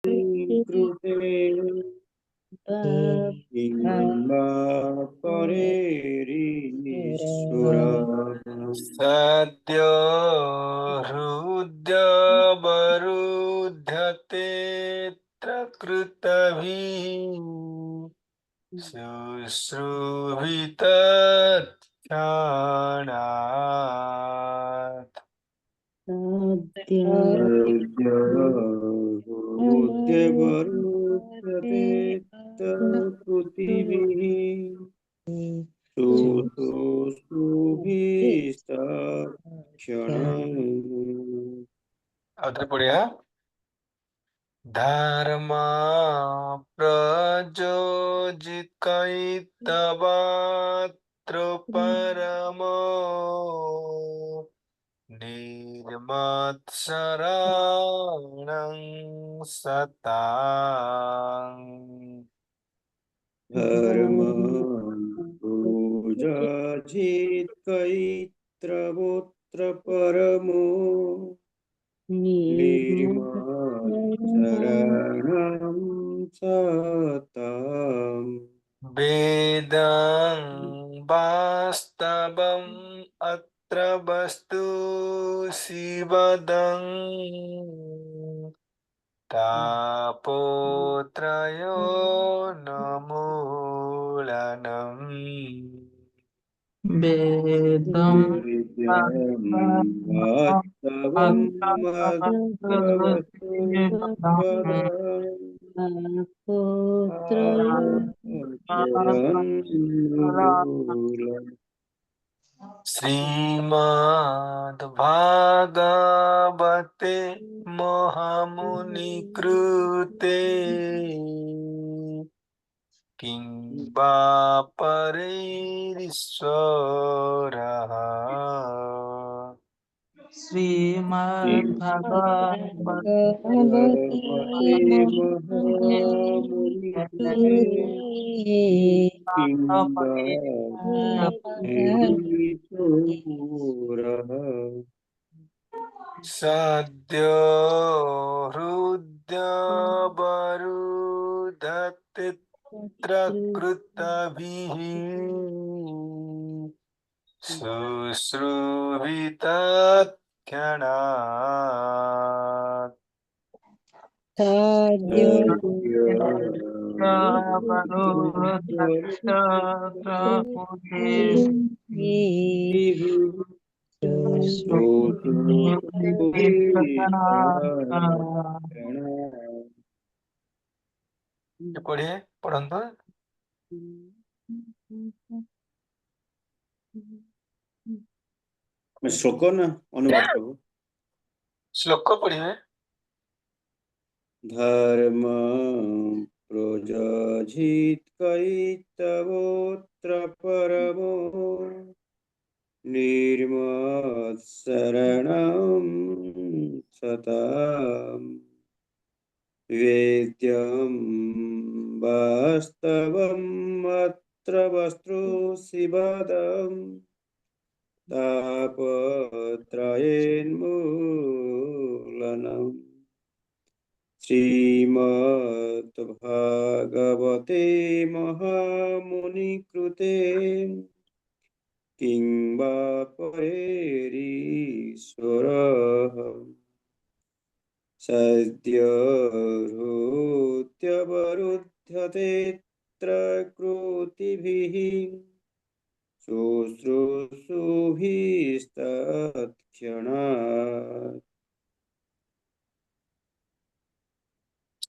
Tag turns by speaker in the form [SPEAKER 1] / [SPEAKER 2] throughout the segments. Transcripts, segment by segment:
[SPEAKER 1] कृते किम्वा परेरीश्वर
[SPEAKER 2] सद्यो हृद्यवरुध्यते कृतभिः शुश्रूषितक्षणात्
[SPEAKER 1] हृद्यवरुध्यते पृथिवीः शुश्रूषुभिस्तक्षणम्।
[SPEAKER 2] अत्र पढ़िया धर्मा प्रयोजितैतवात्र परमो निर्मत्सराणं सताम्
[SPEAKER 1] धर्मं पूजाजित्कैत्रवोऽत्र परमो निर्मत्सराणां सताम्।
[SPEAKER 2] वेदं वास्तवम् अत्र वस्तु शिवदं तापोत्रयो नमूलनम्
[SPEAKER 3] वेदं
[SPEAKER 1] वास्तवम् अत्र वस्तु
[SPEAKER 2] श्रीमद्भागवते महामुनिकृते किं वा परैरीश्वरः
[SPEAKER 3] श्रीमद्भगवते
[SPEAKER 1] महामुनिकृते किं वा परैरीश्वरः।
[SPEAKER 2] सद्यो हृद्यवरुधते कृतभिः शुश्रूषितक्षणात् पढ़िए पढ़ंतु
[SPEAKER 1] मैं श्लोक ना अनुवाद करूँ।
[SPEAKER 2] श्लोक को पढ़िए
[SPEAKER 1] धर्म प्रजहितकैतवोऽत्र परमो निर्मत्सरणं सताम्। वेद्यं वास्तवम् अत्र वस्तु शिवदम् तापत्रयेन्मूलनम्। श्रीमद्भागवते महामुनिकृते किं वा परैरीश्वरः। सद्यो हृद्यवरुध्यतेऽत्र कृतिभिः शुश्रूषुभिस्तत्क्षणात्।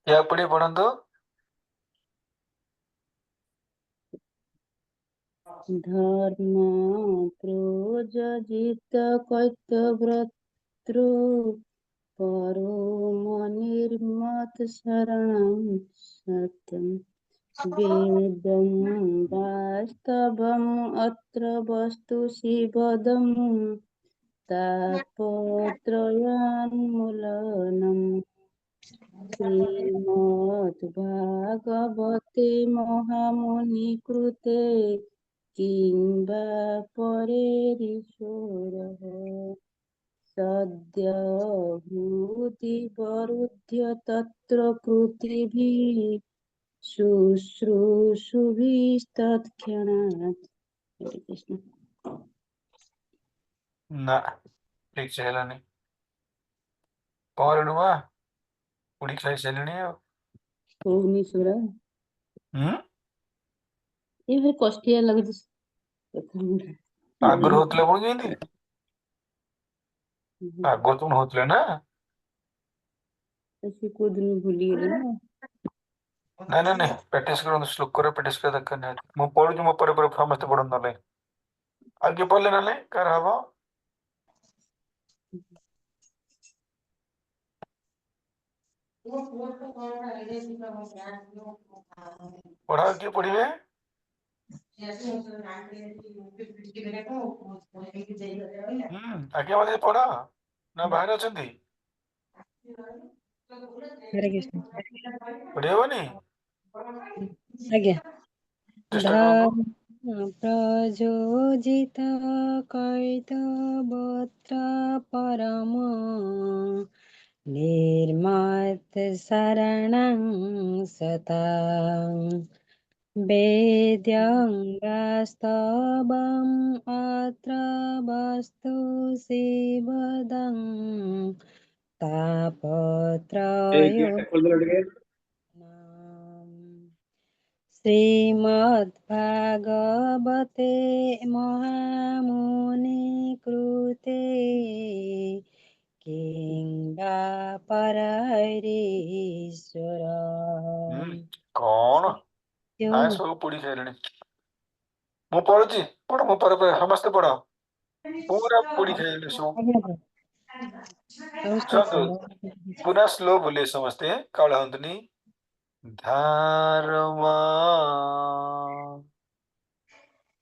[SPEAKER 2] क्या पढ़िए पढ़ंतु
[SPEAKER 4] धर्म प्रोजित कैतव्रतृ परोमनिर्मत्सरणं सत्यं वेदं वास्तवम् अत्र वस्तु शिवदं तापत्रयान्मूलनम्। श्रीमद्भागवते महामुनिकृते किं वा परैरीश्वरः। सद्य हृदिवरुध्य तत्र कृतिभिः शुश्रूषुभिस्तत्क्षणात्। हरे कृष्ण।
[SPEAKER 2] ना ठीक से हेला नहीं कौन हुआ पूरी खाई से लेनी है
[SPEAKER 4] ହଉନି ସୁରା ये ଭାରି କଷ୍ଟିଆ ଲାଗୁଛି
[SPEAKER 2] ଆଗରୁ ହଉଥିଲା ପୁଣି କେମିତି ଆଗରୁ ତ ହଉଥିଲା ନା
[SPEAKER 4] ସେ କୋଉ ଦିନ ଭୁଲିଗଲେ ନା।
[SPEAKER 2] ନାଇଁ ନାଇଁ ନାଇଁ ପ୍ରାକ୍ଟିସ କରନ୍ତୁ ଶ୍ଲୋକରେ ପ୍ରାକ୍ଟିସ କରିବା ଦରକାର ନାହିଁ ମୁଁ ପଢୁଛି ମୋ ପରେ ସମସ୍ତେ ପଢନ୍ତୁ ନହେଲେ ଆଉ କିଏ ପଢିଲେ ନହେଲେ କାହାର ହବ ପଢା କିଏ ପଢିବେ ଆଜ୍ଞା ମତେ ପଢା ନା ବାହାରେ ଅଛନ୍ତି
[SPEAKER 3] हरे कृष्ण।
[SPEAKER 2] ପଢି ହବନି
[SPEAKER 3] आज्ञा।
[SPEAKER 2] ଚେଷ୍ଟା କରନ୍ତୁ
[SPEAKER 3] धर्म प्रयोजित कर्तव्यत्र परम निर्मत शरणं सतां वेद्यङ्गास्तवम् अत्र वस्तु शिवदं तापत्रयो श्रीमद्भागवते महामुनि कृते किं वा परहरीश्वर
[SPEAKER 2] କଣ ନାଇଁ ସବୁ ପଢି ସାରିଲେଣି ମୁଁ ପଢୁଛି ପଢ ମୋ ପରେ ସମସ୍ତେ ପଢ ପୁରା ପଢି ଖାଇଲେଣି ସବୁ ଶୁଣନ୍ତୁ ପୁରା ସ୍ଲୋ बोलिए ସମସ୍ତେ କାଳ ହନ୍ତୁନି धारमा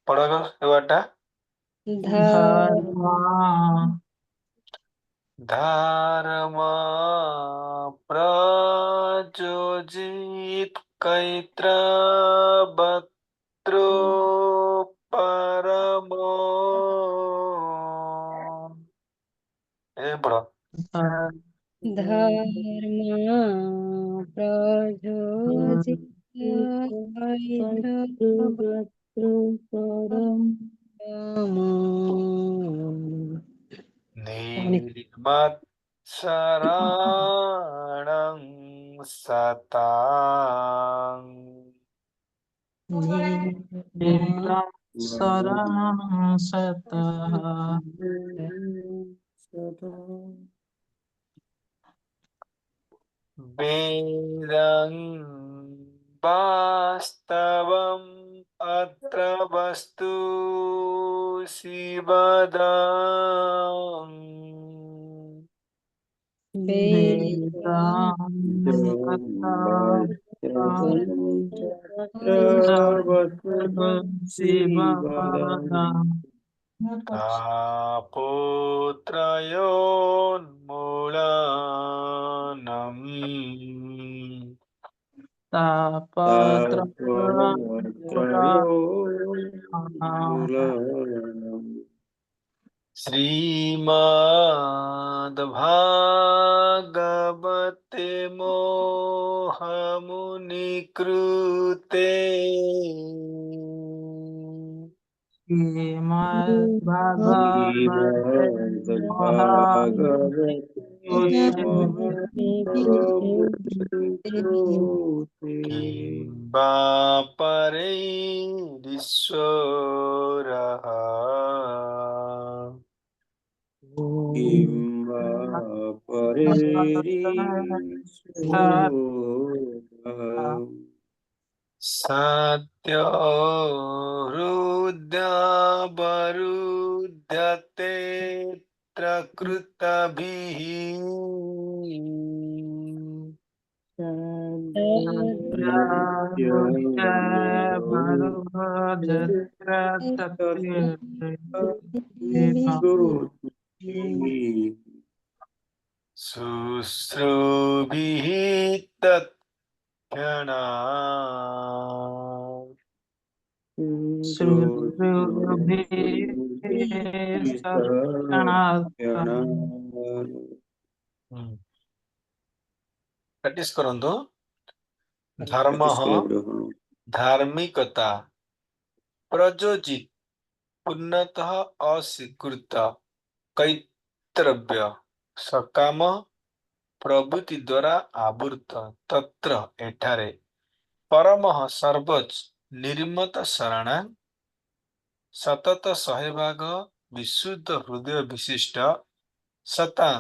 [SPEAKER 2] पढ़ो ये वाटा
[SPEAKER 3] धर्म
[SPEAKER 2] धारमा प्रयोजित कैत्र बत्रो परमो ये पढ़ो
[SPEAKER 3] धर्म प्रयोजित
[SPEAKER 2] निर्मत्सराणं सतां
[SPEAKER 5] शरणं सतः
[SPEAKER 2] वेदं वास्तवम् अत्र वस्तु शिवदम् तापोत्रयोन्मूलनम् श्रीमद्भागवते मोहमुनि कृते किं वा परैरीश्वरः
[SPEAKER 1] किं वा परेरीश्वरः
[SPEAKER 2] सत्यो हृदयावरुध्यते प्रकृतभिः शुश्रूभिः तत्क्षणात्
[SPEAKER 5] श्रुतिभिः सक्षणार्थम्
[SPEAKER 2] प्रैक्टिस करंतु धर्म धार्मिकता प्रयोजित पूर्णतः अस्वीकृत कैत्रव्य सकाम प्रवृत्ति द्वारा आवृत तत्र एठारे परमः सर्वोच्च निर्मत शरण सतत सहभाग विशुद्ध हृदय विशिष्ट सतां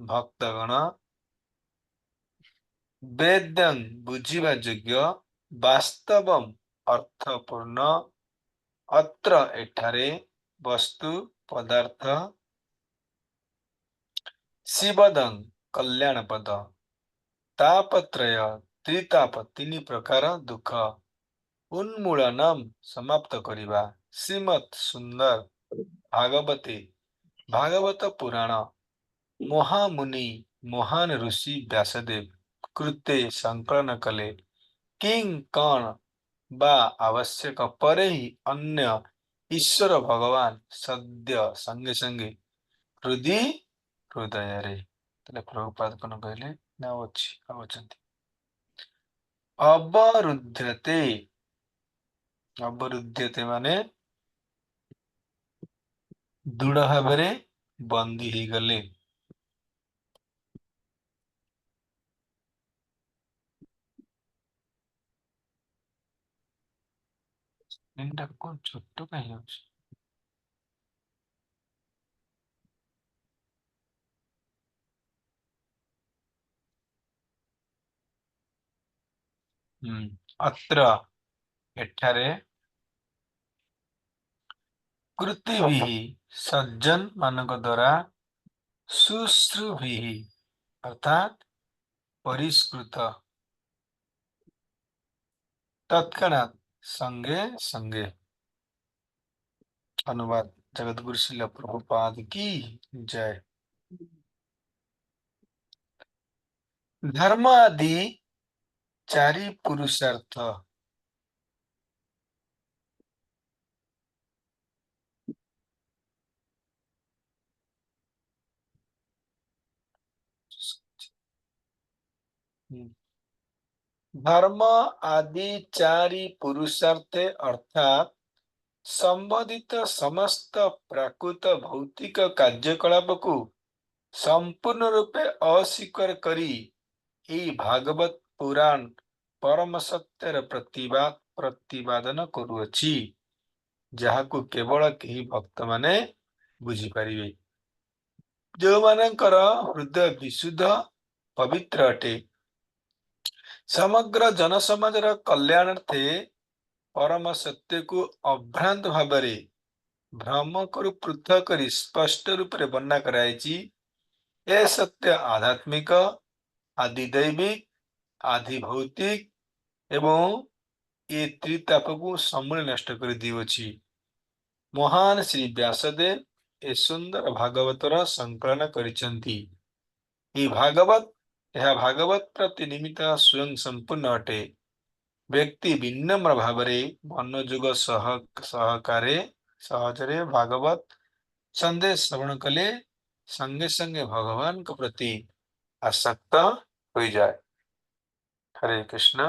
[SPEAKER 2] भक्तगण वेद्यं बुझिवा योग्य वास्तवम अर्थपूर्ण अत्र एठारे वस्तु पदार्थ शिवदं कल्याणपद तापत्रय त्रिताप तीन प्रकार दुख उन्मूलनम समाप्त करिवा श्रीमत् सुंदर भागवते भागवत पुराण महामुनि महान ऋषि व्यासदेव कृते संकलन कले किं कण बा आवश्यक परे ही अन्य ईश्वर भगवान सद्य संगे संगे हृदय हृदय रे तले प्रभुपाद कन कहले ना अछि आवचंती अवरुध्यते अवरुध्यते माने दृढ़ भाबरे बंदी ही गले निंदा को छोटो कहीं अछि अत्र एठारे कृतिभिः सज्जन मानक द्वारा शुश्रूभिः अर्थात परिष्कृत तत्क्षणात् संगे संगे अनुवाद जगतगुरु श्रील प्रभुपाद की जय। धर्म आदि चारि पुरुषार्थ धर्म आदि चारि पुरुषार्थे अर्थात संबंधित समस्त प्राकृत भौतिक कार्यकलाप को संपूर्ण रूपे अस्वीकार करी ई भागवत पुराण परम सत्यर प्रतिपादन करुअछि जहाकु केवल केही भक्त माने बुझी परिबे जो मानकर हृदय विशुद्ध पवित्र अटे समग्र जन समाजर कल्याणार्थे परम सत्य को अभ्रांत भावरे भ्रम करू पृथक करी स्पष्ट रूप रे वर्णना करायछि ए सत्य आध्यात्मिक आदि दैविक आदि भौतिक एवं ये त्रिताप को समूल नष्ट कर दियोछि महान श्री व्यासदेव ए सुंदर भागवतर संकलन करिसंती ई भागवत यह भागवत प्रति निमित्त स्वयं संपूर्ण अटे व्यक्ति विनम्र भावरे मनोयोग सहकारे सहजरे भागवत संदेश श्रवण कले संगे संगे भगवान के प्रति आसक्त हो जाए। हरे कृष्ण।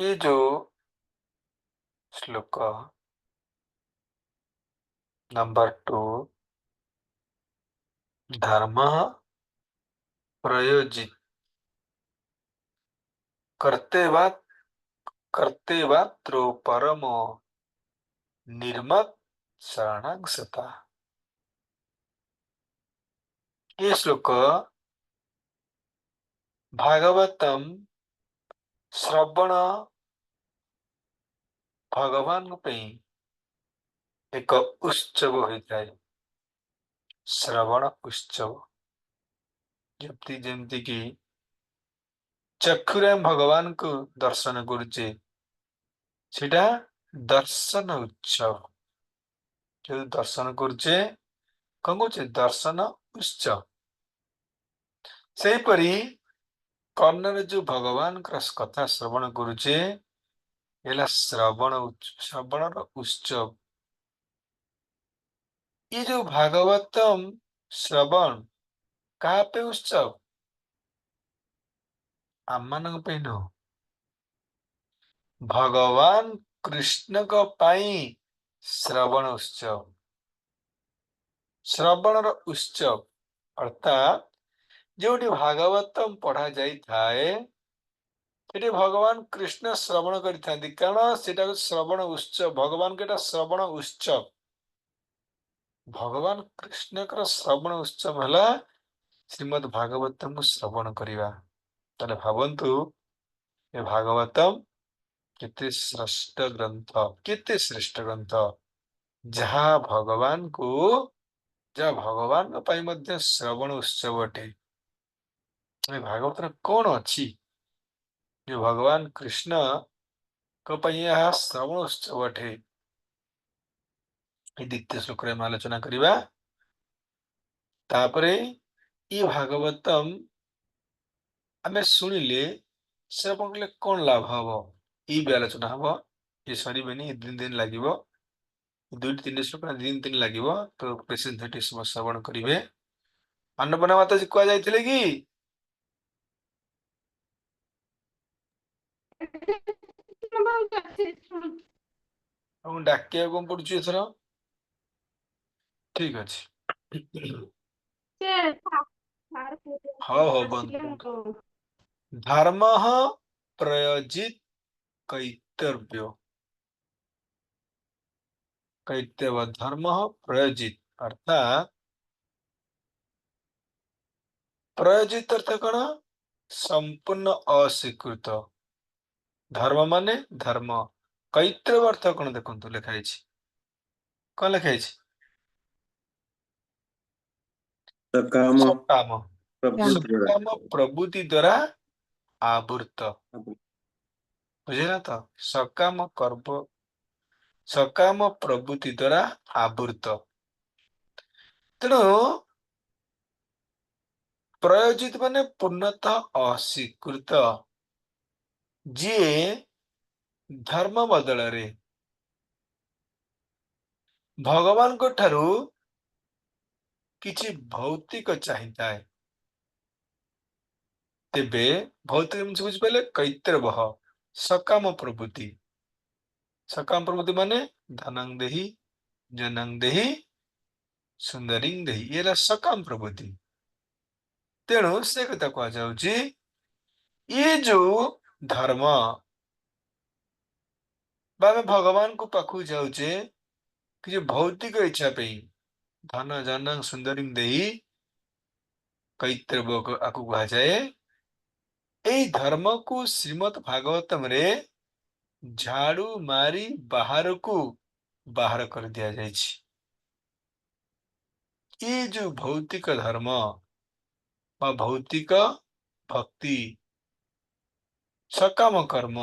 [SPEAKER 2] ये जो श्लोक नंबर 2 धर्म प्रयोजित करते वात्रो परमो निर्मत शरणागता ये श्लोक भागवतम श्रवण भगवान एक उत्सव होता है श्रवण उत्सव जमती कि चक्षुरे भगवान को दर्शन करुचे सेटा दर्शन उत्सव जो दर्शन करुचे कौन कहे दर्शन उत्सव से परी कर्णरे जो भगवान कथा श्रवण करुचे ହେଲା ଶ୍ରବଣର ଉତ୍ସବ। ये जो भागवतम श्रवण କାହା ପାଇଁ ଉତ୍ସବ? ଆମମାନଙ୍କ ପାଇଁ ନୁହଁ, ଭଗବାନ କୃଷ୍ଣଙ୍କ ପାଇଁ ଶ୍ରବଣ ଉତ୍ସବ। ଶ୍ରବଣର ଉତ୍ସବ ଅର୍ଥାତ୍ ଯୋଉଠି ଭାଗବତମ ପଢା ଯାଇଥାଏ ସେଠି ଭଗବାନ କୃଷ୍ଣ ଶ୍ରବଣ କରିଥାନ୍ତି, କାରଣ ସେଟା ଶ୍ରବଣ ଉତ୍ସବ। ଭଗବାନଙ୍କ ଏଟା ଶ୍ରବଣ ଉତ୍ସବ। ଭଗବାନ କୃଷ୍ଣଙ୍କର ଶ୍ରବଣ ଉତ୍ସବ ହେଲା ଶ୍ରୀମଦ୍ ଭାଗବତମକୁ ଶ୍ରବଣ କରିବା। ତାହେଲେ ଭାବନ୍ତୁ ଏ ଭାଗବତମ କେତେ ଶ୍ରେଷ୍ଠ ଗ୍ରନ୍ଥ, କେତେ ଶ୍ରେଷ୍ଠ ଗ୍ରନ୍ଥ, ଯାହା ଭଗବାନଙ୍କ ପାଇଁ ମଧ୍ୟ ଶ୍ରବଣ ଉତ୍ସବ ଅଟେ। ଏ ଭାଗବତରେ କଣ ଅଛି ଯେ ଭଗବାନ କୃଷ୍ଣଙ୍କ ପାଇଁ ଏହା ଶ୍ରବଣ ଉତ୍ସବ ଅଟେ? ଏ ଦ୍ୱିତୀୟ ଶ୍ଲୋକରେ ଆମେ ଆଲୋଚନା କରିବା। ତାପରେ ଏ ଭାଗବତମ ଆମେ ଶୁଣିଲେ ଶ୍ରବଣ କଲେ କଣ ଲାଭ ହବ, ଏଇ ବି ଆଲୋଚନା ହବ। ଏ ସରିବେନି, 2 ଦିନ ଲାଗିବ। 2-3 ଶ୍ଲୋକ 2 ଦିନ ଲାଗିବ। ତ ପେସେନ୍ସ ଧରି ଶ୍ରବଣ କରିବେ। ଅନ୍ନପୂର୍ଣ୍ଣା ମାତାଜୀ କୁହାଯାଇଥିଲେ କି? ମୁଁ ଡାକିବାକୁ କଣ ପଡୁଛି ଏଥର? ଠିକ ଅଛି। ହଉ ବନ୍ଧୁ। ଧର୍ମ ପ୍ରୟୋଜିତ କୈତବ୍ୟ। ଧର୍ମ ପ୍ରୟୋଜିତ ଅର୍ଥାତ୍ ପ୍ରୟୋଜିତ ଅର୍ଥ କଣ? ସମ୍ପୂର୍ଣ୍ଣ ଅସ୍ୱୀକୃତ। ଧର୍ମ ମାନେ ଧର୍ମ। କୈତବ୍ୟ ଅର୍ଥ କଣ ଦେଖନ୍ତୁ ଲେଖା ହେଇଛି। କଣ ଲେଖା ହେଇଛି?
[SPEAKER 1] ସକାମ
[SPEAKER 2] ସକାମ
[SPEAKER 1] ପ୍ରବୃତ୍ତି
[SPEAKER 2] ପ୍ରବୃତ୍ତି ଦ୍ୱାରା ଆବୃତ। ବୁଝିଲା ତ? ସକାମ ପ୍ରବୃତ୍ତି ଦ୍ୱାରା ଆବୃତ। ତେଣୁ ପ୍ରୟୋଜିତ ମାନେ ପୂର୍ଣ୍ଣତଃ ଅସ୍ୱୀକୃତ, ଯିଏ ଧର୍ମ ବଦଳରେ ଭଗବାନଙ୍କ ଠାରୁ କିଛି ଭୌତିକ ଚାହିଁଥାଏ। ତେବେ ଭୌତିକ ଜିନିଷ ବୁଝିପାରିଲେ? କୈତବଃ ସକାମ ପ୍ରବୃତ୍ତି। ସକାମ ପ୍ରବୃତ୍ତି ମାନେ ଧନଂ ଦେହି, ଜନଂ ଦେହି, ସୁନ୍ଦରୀଂ ଦେହି, ଇଏ ହେଲା ସକାମ ପ୍ରବୃତ୍ତି। ତେଣୁ ସେ କଥା କୁହାଯାଉଛି, ଇଏ ଯୋଉ ଧର୍ମ ବା ଆମେ ଭଗବାନଙ୍କ ପାଖକୁ ଯାଉଛେ କିଛି ଭୌତିକ ଇଚ୍ଛା ପାଇଁ, ଧନ ଜନ ସୁନ୍ଦରୀଂ ଦେହି କୈତବ୍ୟ ଆକୁ କୁହାଯାଏ। ଏଇ ଧର୍ମକୁ ଶ୍ରୀମଦ୍ ଭାଗବତମରେ ଝାଡୁ ମାରି ବାହାର କରିଦିଆଯାଇଛି। ये जो भौतिक धर्म ବା ଭୌତିକ ଭକ୍ତି, ସକାମ କର୍ମ,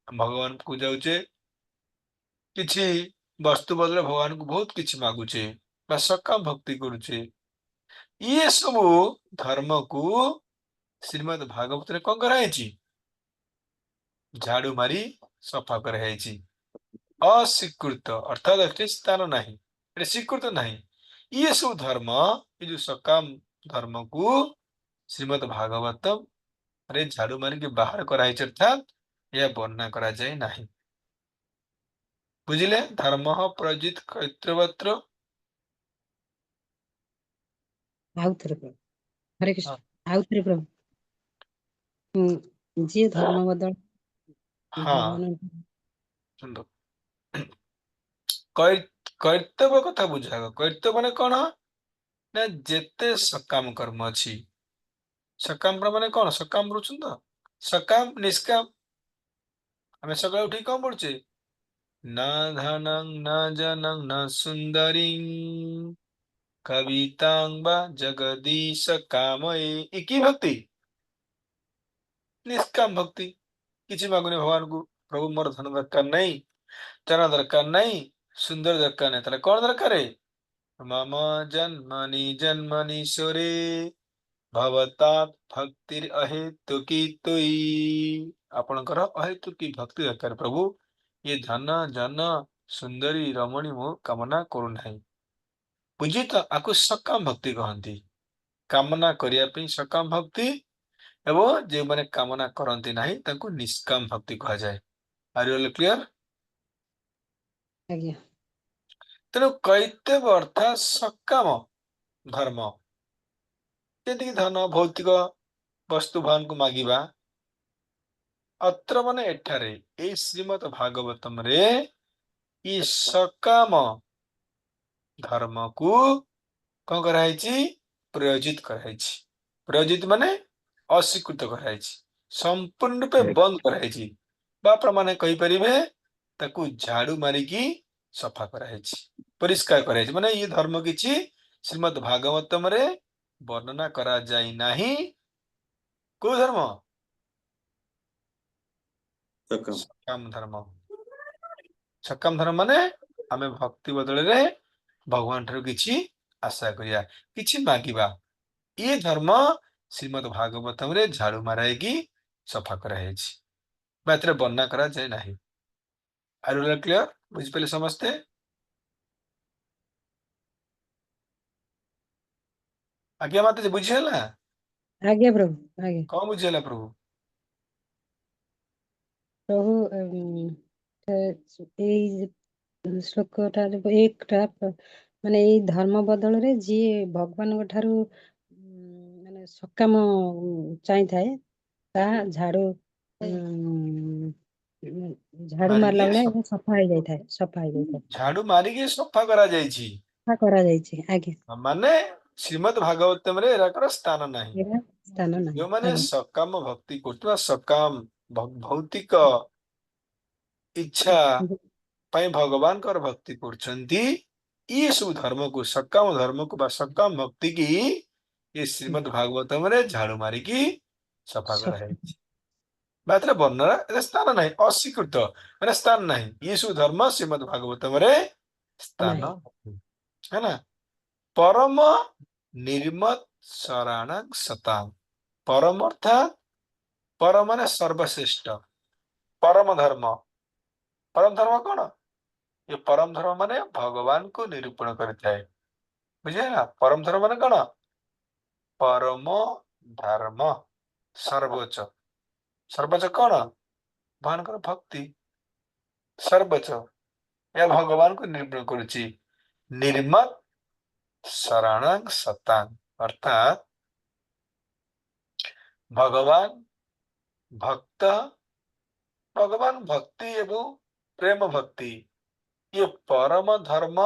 [SPEAKER 2] ଭଗବାନଙ୍କୁ ଯାଉଛେ କିଛି ବସ୍ତୁ ବଦଳରେ ଭଗବାନଙ୍କୁ ବହୁତ କିଛି ମାଗୁଛେ ବା ସକାମ ଭକ୍ତି କରୁଛେ, ଇଏ ସବୁ ଧର୍ମକୁ ଶ୍ରୀମଦ୍ ଭାଗବତରେ କଣ କରାଯାଇଛି? ଝାଡୁ ମାରି ସଫା କରାଯାଇଛି। ଅସ୍ୱୀକୃତ ଅର୍ଥାତ୍ ଏଠି ସ୍ଥାନ ନାହିଁ, ଏଠି ସ୍ୱୀକୃତ ନାହିଁ। ଇଏ ସବୁ ଧର୍ମ, ଏ ଯୋଉ ସକାମ ଧର୍ମକୁ ଶ୍ରୀମଦ୍ ଭାଗବତରେ ଝାଡୁ ମାରିକି ବାହାର କରାଯାଇଛି, ଅର୍ଥାତ୍ ଏହା ବର୍ଣ୍ଣନା କରାଯାଇ ନାହିଁ। ବୁଝିଲେ? ଧର୍ମ ପ୍ରୟୋଜିତ କୈତବତ୍ର।
[SPEAKER 3] ଆଉଥରେ ପ୍ରଭୁ ହରେ କୃଷ୍ଣ, ଆଉଥରେ ପ୍ରଭୁ। ଯିଏ ଧର୍ମ ବଦଳ
[SPEAKER 2] ହଁ
[SPEAKER 3] ଭଗବାନ
[SPEAKER 2] ଶୁଣନ୍ତୁ, କୈତବ୍ୟ କଥା ବୁଝାଗ। କୈତବ୍ୟ ମାନେ କଣ? ନା ଯେତେ ସକାମ କର୍ମ ଅଛି। ସକାମ କର୍ମ ମାନେ କଣ? ସକାମ ରହୁଛନ୍ତି ତ, ସକାମ ନିଷ୍କାମ। ଆମେ ସକାଳୁ ଉଠିକି କଣ ପଢୁଛେ? न धनं न जनं न सुंदरीं कवितां वा जगदीश कामये। ये की भक्ति? निष्काम भक्ति। କିଛି ମାଗୁନି ଭଗବାନଙ୍କୁ, ପ୍ରଭୁ ମୋର ଧନ ଦରକାର ନାହିଁ, ଜନ ଦରକାର ନାହିଁ, ସୁନ୍ଦର ଦରକାର ନାହିଁ, ତାହେଲେ କଣ ଦରକାର? ମମ ଜନ୍ମନି ଜନ୍ମନି ସୁରେ ଭବତାତ୍ ଭକ୍ତିର୍ ଅହେତୁକି ତୁଇ। ଆପଣଙ୍କର ଅହେତୁକି ଭକ୍ତି ଦରକାର ପ୍ରଭୁ, ये धन जन सुंदरी रमणी मु कामना करू नाही बुझी तो आकु सकाम भक्ति कहती कामना करिया पे सकाम भक्ति एवं जो माने कामना करती नहीं तांको निष्काम भक्ति कहा जाए आर यू क्लियर
[SPEAKER 3] आज्ञा
[SPEAKER 2] तेणु कैतव अर्थात सकाम धर्म जैसे धन भौतिक वस्तु भगवान को मागिबा अत्र माने एठारे ए श्रीमद भागवतम रे ई सकाम धर्म को कौन कराई प्रयोजित कराई प्रयोजित माने अस्वीकृत कराई संपूर्ण रूपे बंद कराई बापा माने कही परिबे ताकू झाड़ू मारिकी सफा कराई परिष्कार कराई माने ये धर्म किछि श्रीमद भागवतम रे वर्णना करा जाई नाही को धर्म
[SPEAKER 1] सकम
[SPEAKER 2] सकाम धर्म सकाम धर्म माने आमे भक्ति बदल रे भगवान ठाରୁ କିଛି आशा करिया କିଛି मागिबा ये धर्म श्रीमद भागवतम रे झाड़ू माराएगी सफा कराएछि मात्र वर्णना करा जाए नाही आर यू क्लियर बुझ पले समझते आज्ञा माते जे बुझियला
[SPEAKER 3] आज्ञा प्रभु आज्ञा
[SPEAKER 2] कौन बुझियला प्रभु
[SPEAKER 3] प्रभु ଏଇ ଶ୍ଲୋକଟାରେ ଏକଟା ମାନେ ଏଇ ଧର୍ମ ବଦଳରେ ଯିଏ ଭଗବାନଙ୍କ ଠାରୁ ମାନେ ସକାମ ଚାହିଁଥାଏ ତାହା ଝାଡୁ ଝାଡୁ ମାରିଲା
[SPEAKER 2] मारिके
[SPEAKER 3] ବେଳେ ଏହା ସଫା ହେଇଯାଇଥାଏ
[SPEAKER 2] झाड़ू मारिके सफा करा जाइछि
[SPEAKER 3] ସଫା କରାଯାଇଛି ଆଜ୍ଞା
[SPEAKER 2] माने श्रीमद भागवतम रे एराकर स्थान नाही
[SPEAKER 3] ଏରା ସ୍ଥାନ ନାହିଁ
[SPEAKER 2] जो माने
[SPEAKER 3] ଆଜ୍ଞା
[SPEAKER 2] सकाम भक्ति करथुवा सकाम भौतिक इच्छा ପାଇଁ ଭଗବାନଙ୍କର ଭକ୍ତି କରୁଛନ୍ତି ये सब धर्म को सकाम धर्म को बा सकाम भक्ति की ये श्रीमद भागवतम रे झाड़ू मारी की सफा करा है मात्र वर्णना ए स्थान नहीं अस्वीकृत माने स्थान नहीं ये सब धर्म श्रीमद भागवतम रे स्थान
[SPEAKER 3] नहीं।
[SPEAKER 2] है ना परम निर्मत शरण सतां परम अर्थात परम माने सर्वश्रेष्ठ परम धर्म कौन ये परम धर्म माने भगवान को निरूपण करता है बुझे ना परम धर्म माने कौन परम धर्म सर्वोच्च सर्वोच्च कौन भगवान को भक्ति सर्वोच्च या भगवान को निरूपण करुची निर्मत शरण सतांग अर्थात भगवान भक्त भगवान भक्ति एवं प्रेम भक्ति ये परम धर्म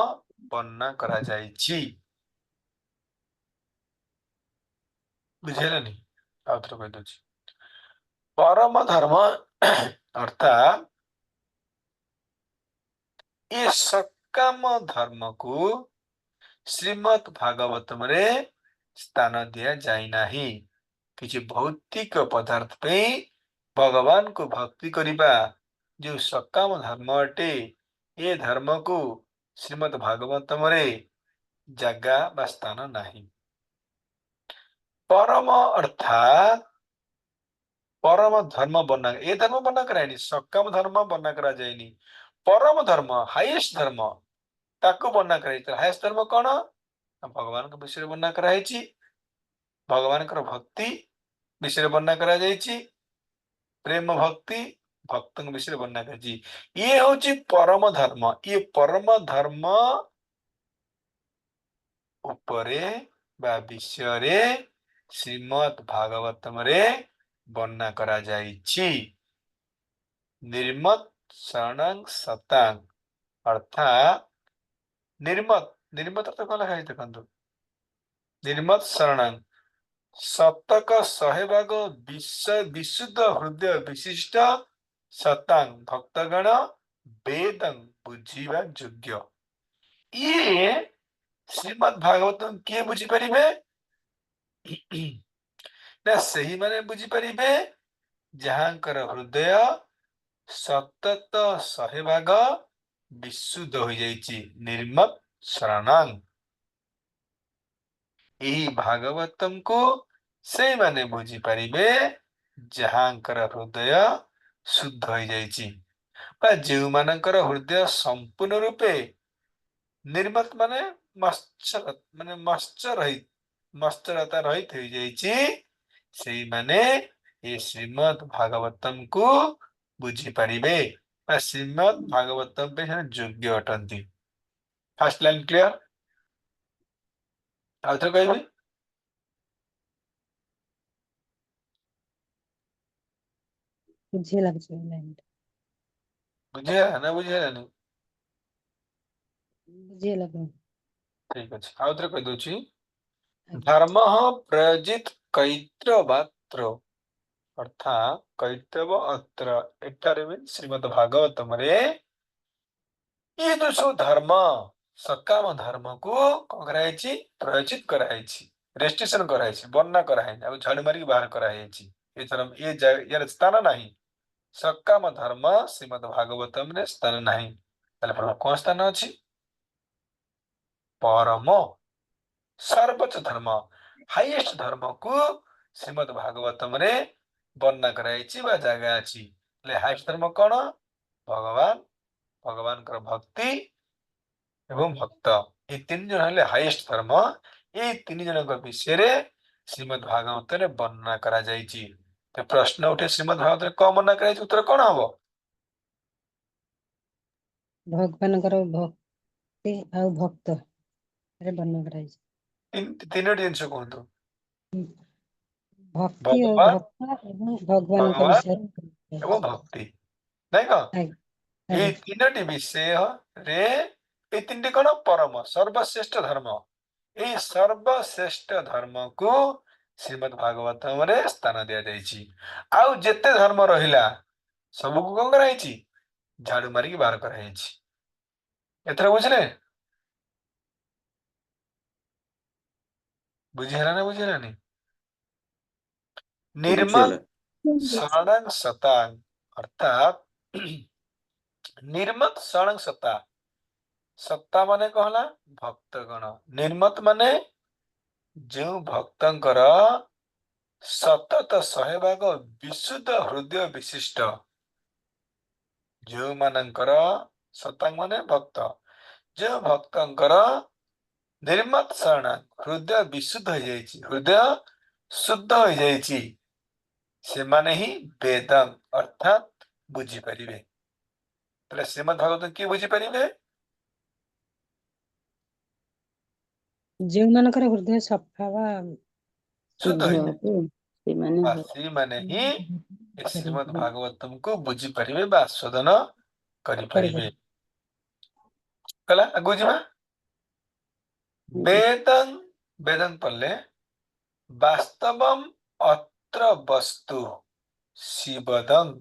[SPEAKER 2] वर्णना करा जाइछि बुझेलानी आउथर कह दउछि परम धर्म अर्थात ये सकाम धर्म को श्रीमद भागवतम रे स्थान दिया जाई नाही किछि भौतिक पदार्थ पे भगवान को भक्ति करिबा जो सकाम धर्म अटे ये धर्म को श्रीमद भागवतम रे जगह बा स्थान नाही परम अर्थात परम धर्म वर्णना ये धर्म वर्णना करायनी सकाम धर्म वर्णना करा जायनी परम धर्म हाईएस्ट धर्म ताको वर्णना कराई हाईएस्ट धर्म कौन भगवान के विषय वर्णना कराई भगवान कर भक्ति विषय वर्णना करा जायछि प्रेम भक्ति भक्त विषय वर्णना कराई ये होची परम धर्म ये परम धर्म उपरे बा विषय रे श्रीमद भागवतम रे वर्णना करा जायछि निर्मत शरण सतांग अर्थात निर्मत निर्मत अर्थ कौन लिखा है देखंतु निर्मत शरण शतक 100 भाग विशुद्ध हृदय विशिष्ट सतांग भक्तगण वेदं बुझिबा योग्य ये श्रीमद भागवतम किए बुझी परिबे ना सही माने बुझी परिबे जहांकर हृदय सतत 100 भाग विशुद्ध हो जाइछि निर्मत शरणांग यही भागवतम को से माने बुझी परिबे जहांकर हृदय शुद्ध हो जाइछि जो मानकर हृदय संपूर्ण रूपे निर्मत माने मत्स्य रहित मत्स्यरता रहित हो जाइछि सेई माने ये श्रीमद् भागवतम को बुझी परिबे श्रीमद् भागवतम पे योग्य अटंती। फर्स्ट लाइन क्लियर आउ थे कहबी
[SPEAKER 3] बुझे लागछ लाइन
[SPEAKER 2] बुझे ना बुझे नहीं
[SPEAKER 3] बुझे लागो
[SPEAKER 2] ठीक अच्छे आउ थे कह दूची धर्म प्रयोजित कैत्रवात्र अर्थात कैतव अत्र एटारे में श्रीमद् भागवतम रे ये जो सब धर्म सकाम धर्म को कौन कराइछि प्रयोजित कराइछि रेस्ट्रिक्शन कराइछि वर्णना कराइछि अब झाड़ू मारी बाहर कराइछि ये धर्म ये यार स्थान नहीं सकाम धर्म श्रीमद् भागवतम रे स्थान नहीं ताले पर कौन स्थान अछि परम सर्वोच्च धर्म हाईएस्ट धर्म को श्रीमद् भागवतम रे वर्णना कराइछि बा जगह अछि ले हाईएस्ट धर्म कौन भगवान भगवान कर भक्ति एवं भक्त ये तीन जन हेले हाईएस्ट धर्म ये तीन जन विषय रे श्रीमद् भागवत रे वर्णना करा जाइछि तो प्रश्न उठे श्रीमद् भागवत रे कौन वर्णना कराइछि उत्तर कौन हबो
[SPEAKER 3] भगवानଙ୍କର भक्ति ଆଉ ଭକ୍ତ ରେ ବର୍ଣ୍ଣନା କରାଯାଇଛି
[SPEAKER 2] ତିନୋଟି ଜିନିଷ କୁହନ୍ତୁ
[SPEAKER 3] ଭକ୍ତି ଓ
[SPEAKER 2] ଭଗବାନ
[SPEAKER 3] ଭକ୍ତ ଏବଂ ଭଗବାନଙ୍କ
[SPEAKER 2] ଭଗବାନ
[SPEAKER 3] ବିଷୟରେ
[SPEAKER 2] ଏବଂ ଭକ୍ତି ନାଇଁ କଣ
[SPEAKER 3] ଆଜ୍ଞା
[SPEAKER 2] ये
[SPEAKER 3] ଆଜ୍ଞା
[SPEAKER 2] तीनोटी विषय रे ये तीनटी कौन परम सर्वश्रेष्ठ धर्म ये सर्वश्रेष्ठ धर्म को श्रीमद् भागवतम रे स्थान दिया जाइछि आउ जेते धर्म रहिला सबको कौन कराइछि झाड़ू मारी बाहर कराइछि एथरा बुझले बुझेला ना बुझेला नहीं निर्मल शरणं सतां अर्थात निर्मत शरणं सता सत्ता माने कहला भक्तगण निर्मत माने जो भक्तंकर सतत सहभाग विशुद्ध हृदय विशिष्ट जो मानकर सतांग माने भक्त जो भक्तंकर निर्मत शरण हृदय विशुद्ध हो जाइछि हृदय शुद्ध हो जाइछि से माने ही वेदं अर्थात बुझी परिबे तले श्रीमद् भागवत की बुझी परिबे
[SPEAKER 3] ଯେଉଁମାନଙ୍କର ହୃଦୟ ସଫା ବା
[SPEAKER 2] शुद्ध हो जाइछि
[SPEAKER 4] ଅଟେ ସେମାନେ
[SPEAKER 2] सी माने ही श्रीमद् भागवतम को बुझी परिबे बा आस्वादन करि परिबे कला आगु जिमा वेदं वेदं पल्ले वास्तवम अत्र वस्तु शिवदं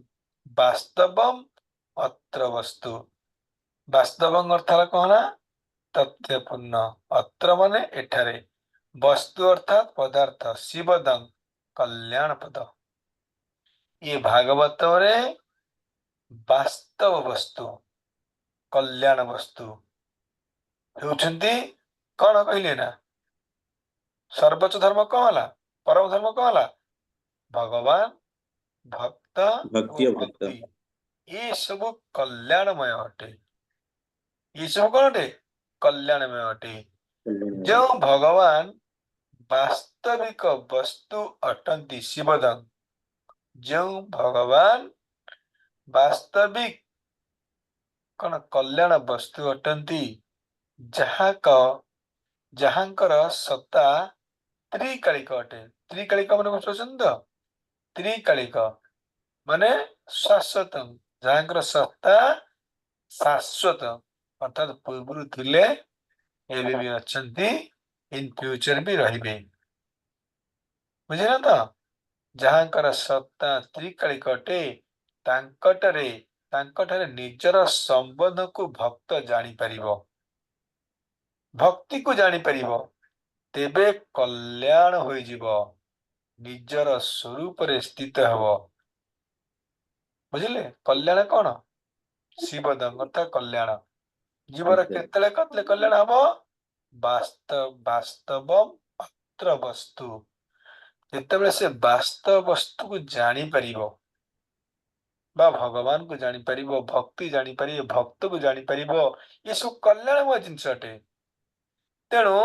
[SPEAKER 2] वास्तवम अत्र वस्तु वास्तवं अर्थात कहना तथ्यपूर्ण अत्र माने एठारे वस्तु अर्थात पदार्थ शिवदं कल्याण पद ये भागवत रे वास्तव वस्तु कल्याण वस्तु हेउछन्ति कौन कहले ना सर्वोच्च धर्म कौन होला परम धर्म कौन होला भगवान भक्त
[SPEAKER 1] भक्ति
[SPEAKER 2] और
[SPEAKER 1] और भक्त
[SPEAKER 2] भक्ति ये सब कल्याणमय अटे ये सब कौन अटे कल्याणमय अटे जो भगवान वास्तविक वस्तु अटंती शिवदं जो भगवान वास्तविक कौन कल्याण वस्तु अटंती जहांकर सत्ता त्रिकालिक अटे त्रिकालिक माने बुझुछन तो त्रिकालिक माने शाश्वत जहांकर सत्ता शाश्वत अर्थात पूर्व थिले एबे भी अछंती इन फ्यूचर भी रहिबे बुझिना तो जहांकर सत्ता त्रिकालिक अटे तांकटरे निजर संबंध को भक्त जानी परिबो भक्ति को जानी परिबो तेबे कल्याण होई जीवो निजर स्वरूप रे स्थित हबो बुझिले कल्याण कौन शिवदं अर्थात कल्याण जीवर केतले कतले कल्याण हबो वास्तवम अत्र वस्तु जेतेबेले से वास्तव वस्तु को जानी परिबो बा भगवान को जानी परिबो भक्ति जानी परिबो भक्त को जानी परिबो ये सब कल्याणमय जिनिस अटे तेणु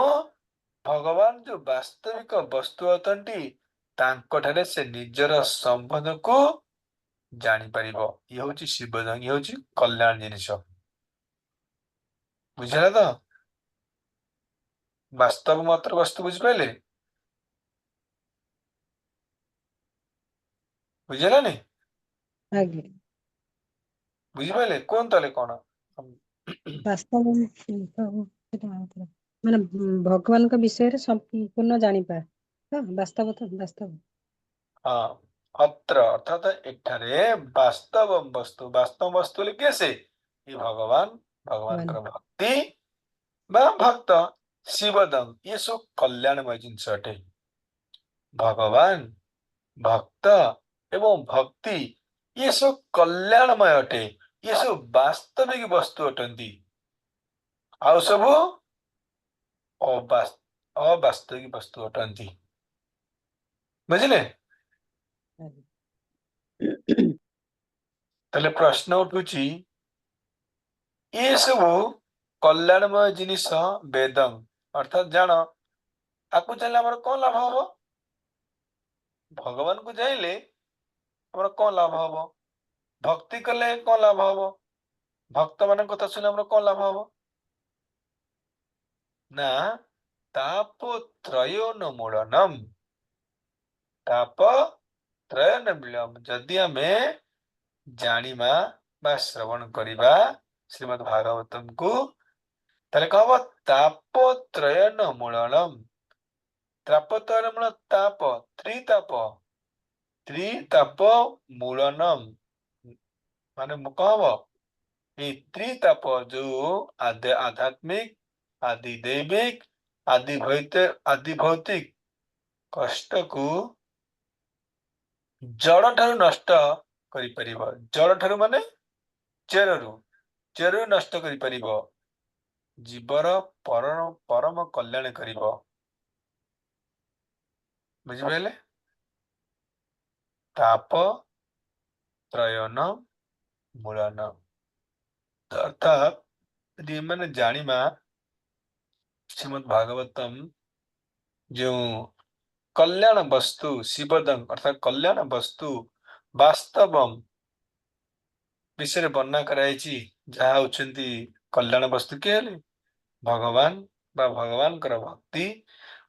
[SPEAKER 2] भगवान जो वास्तविक वस्तु अटंती तांकठारे से निजर संबंध को जानी परिबो ये होची शिवदंग ये होची कल्याण जिनिस बुझला तो वास्तव मात्र वस्तु बुझ पाइले बुझला नहीं
[SPEAKER 3] आगे
[SPEAKER 2] बुझ पाइले कौन ताले कौन
[SPEAKER 3] वास्तव ମାନେ ଭଗବାନଙ୍କ ବିଷୟରେ ସମ୍ପୂର୍ଣ୍ଣ ଜାଣିପା ତ ବାସ୍ତବ ତ ବାସ୍ତବ
[SPEAKER 2] हाँ अत्र अर्थात एठारे वास्तव वस्तु ले कैसे ये भगवान भगवान कर भक्ति बा भक्त शिवदंग ये सब कल्याणमय जिनिस अटे भगवान भक्त एवं भक्ति ये सब कल्याणमय अटे ये सब वास्तविक वस्तु अटंती आउ सब अवास्तविक वस्तु अटंती बुझले ताले प्रश्न उठुची ये सब कल्याणमय जिनिस वेदं अर्थात जान आकु जानिले हमर कोन लाभ हबो भगवान को जानिले हमर कोन लाभ हबो भक्ति कले कोन लाभ हबो भक्त मान कथा सुने हमर कोन लाभ हबो ना तापत्रयोन्मूलनम तापत्रयोन्मूलनम जदि हमें जानिमा बा श्रवण करिबा श्रीमद् भागवतम को ताले कहबो तापत्रयोन्मूलनम तापत्रयोन्मूलन ताप त्रिताप मूलनम माने कहबो ये त्रिताप जो आध्यात्मिक आदि दैविक आदि भौतिक कष्ट को जड़ ठारू नष्ट करि परिबो जड़ ठारू माने चेरु नष्ट करि परिबो जीवर परम कल्याण करिबो बुझि पाइले ताप त्रयन मूलन अर्थात यदि मैंने जानिमा श्रीमद् भागवतम जो कल्याण वस्तु शिवदंग अर्थात कल्याण वस्तु वास्तवम विषय वर्णना कराई जहाँ होचंती कल्याण वस्तु के भगवान बा भगवान कर भक्ति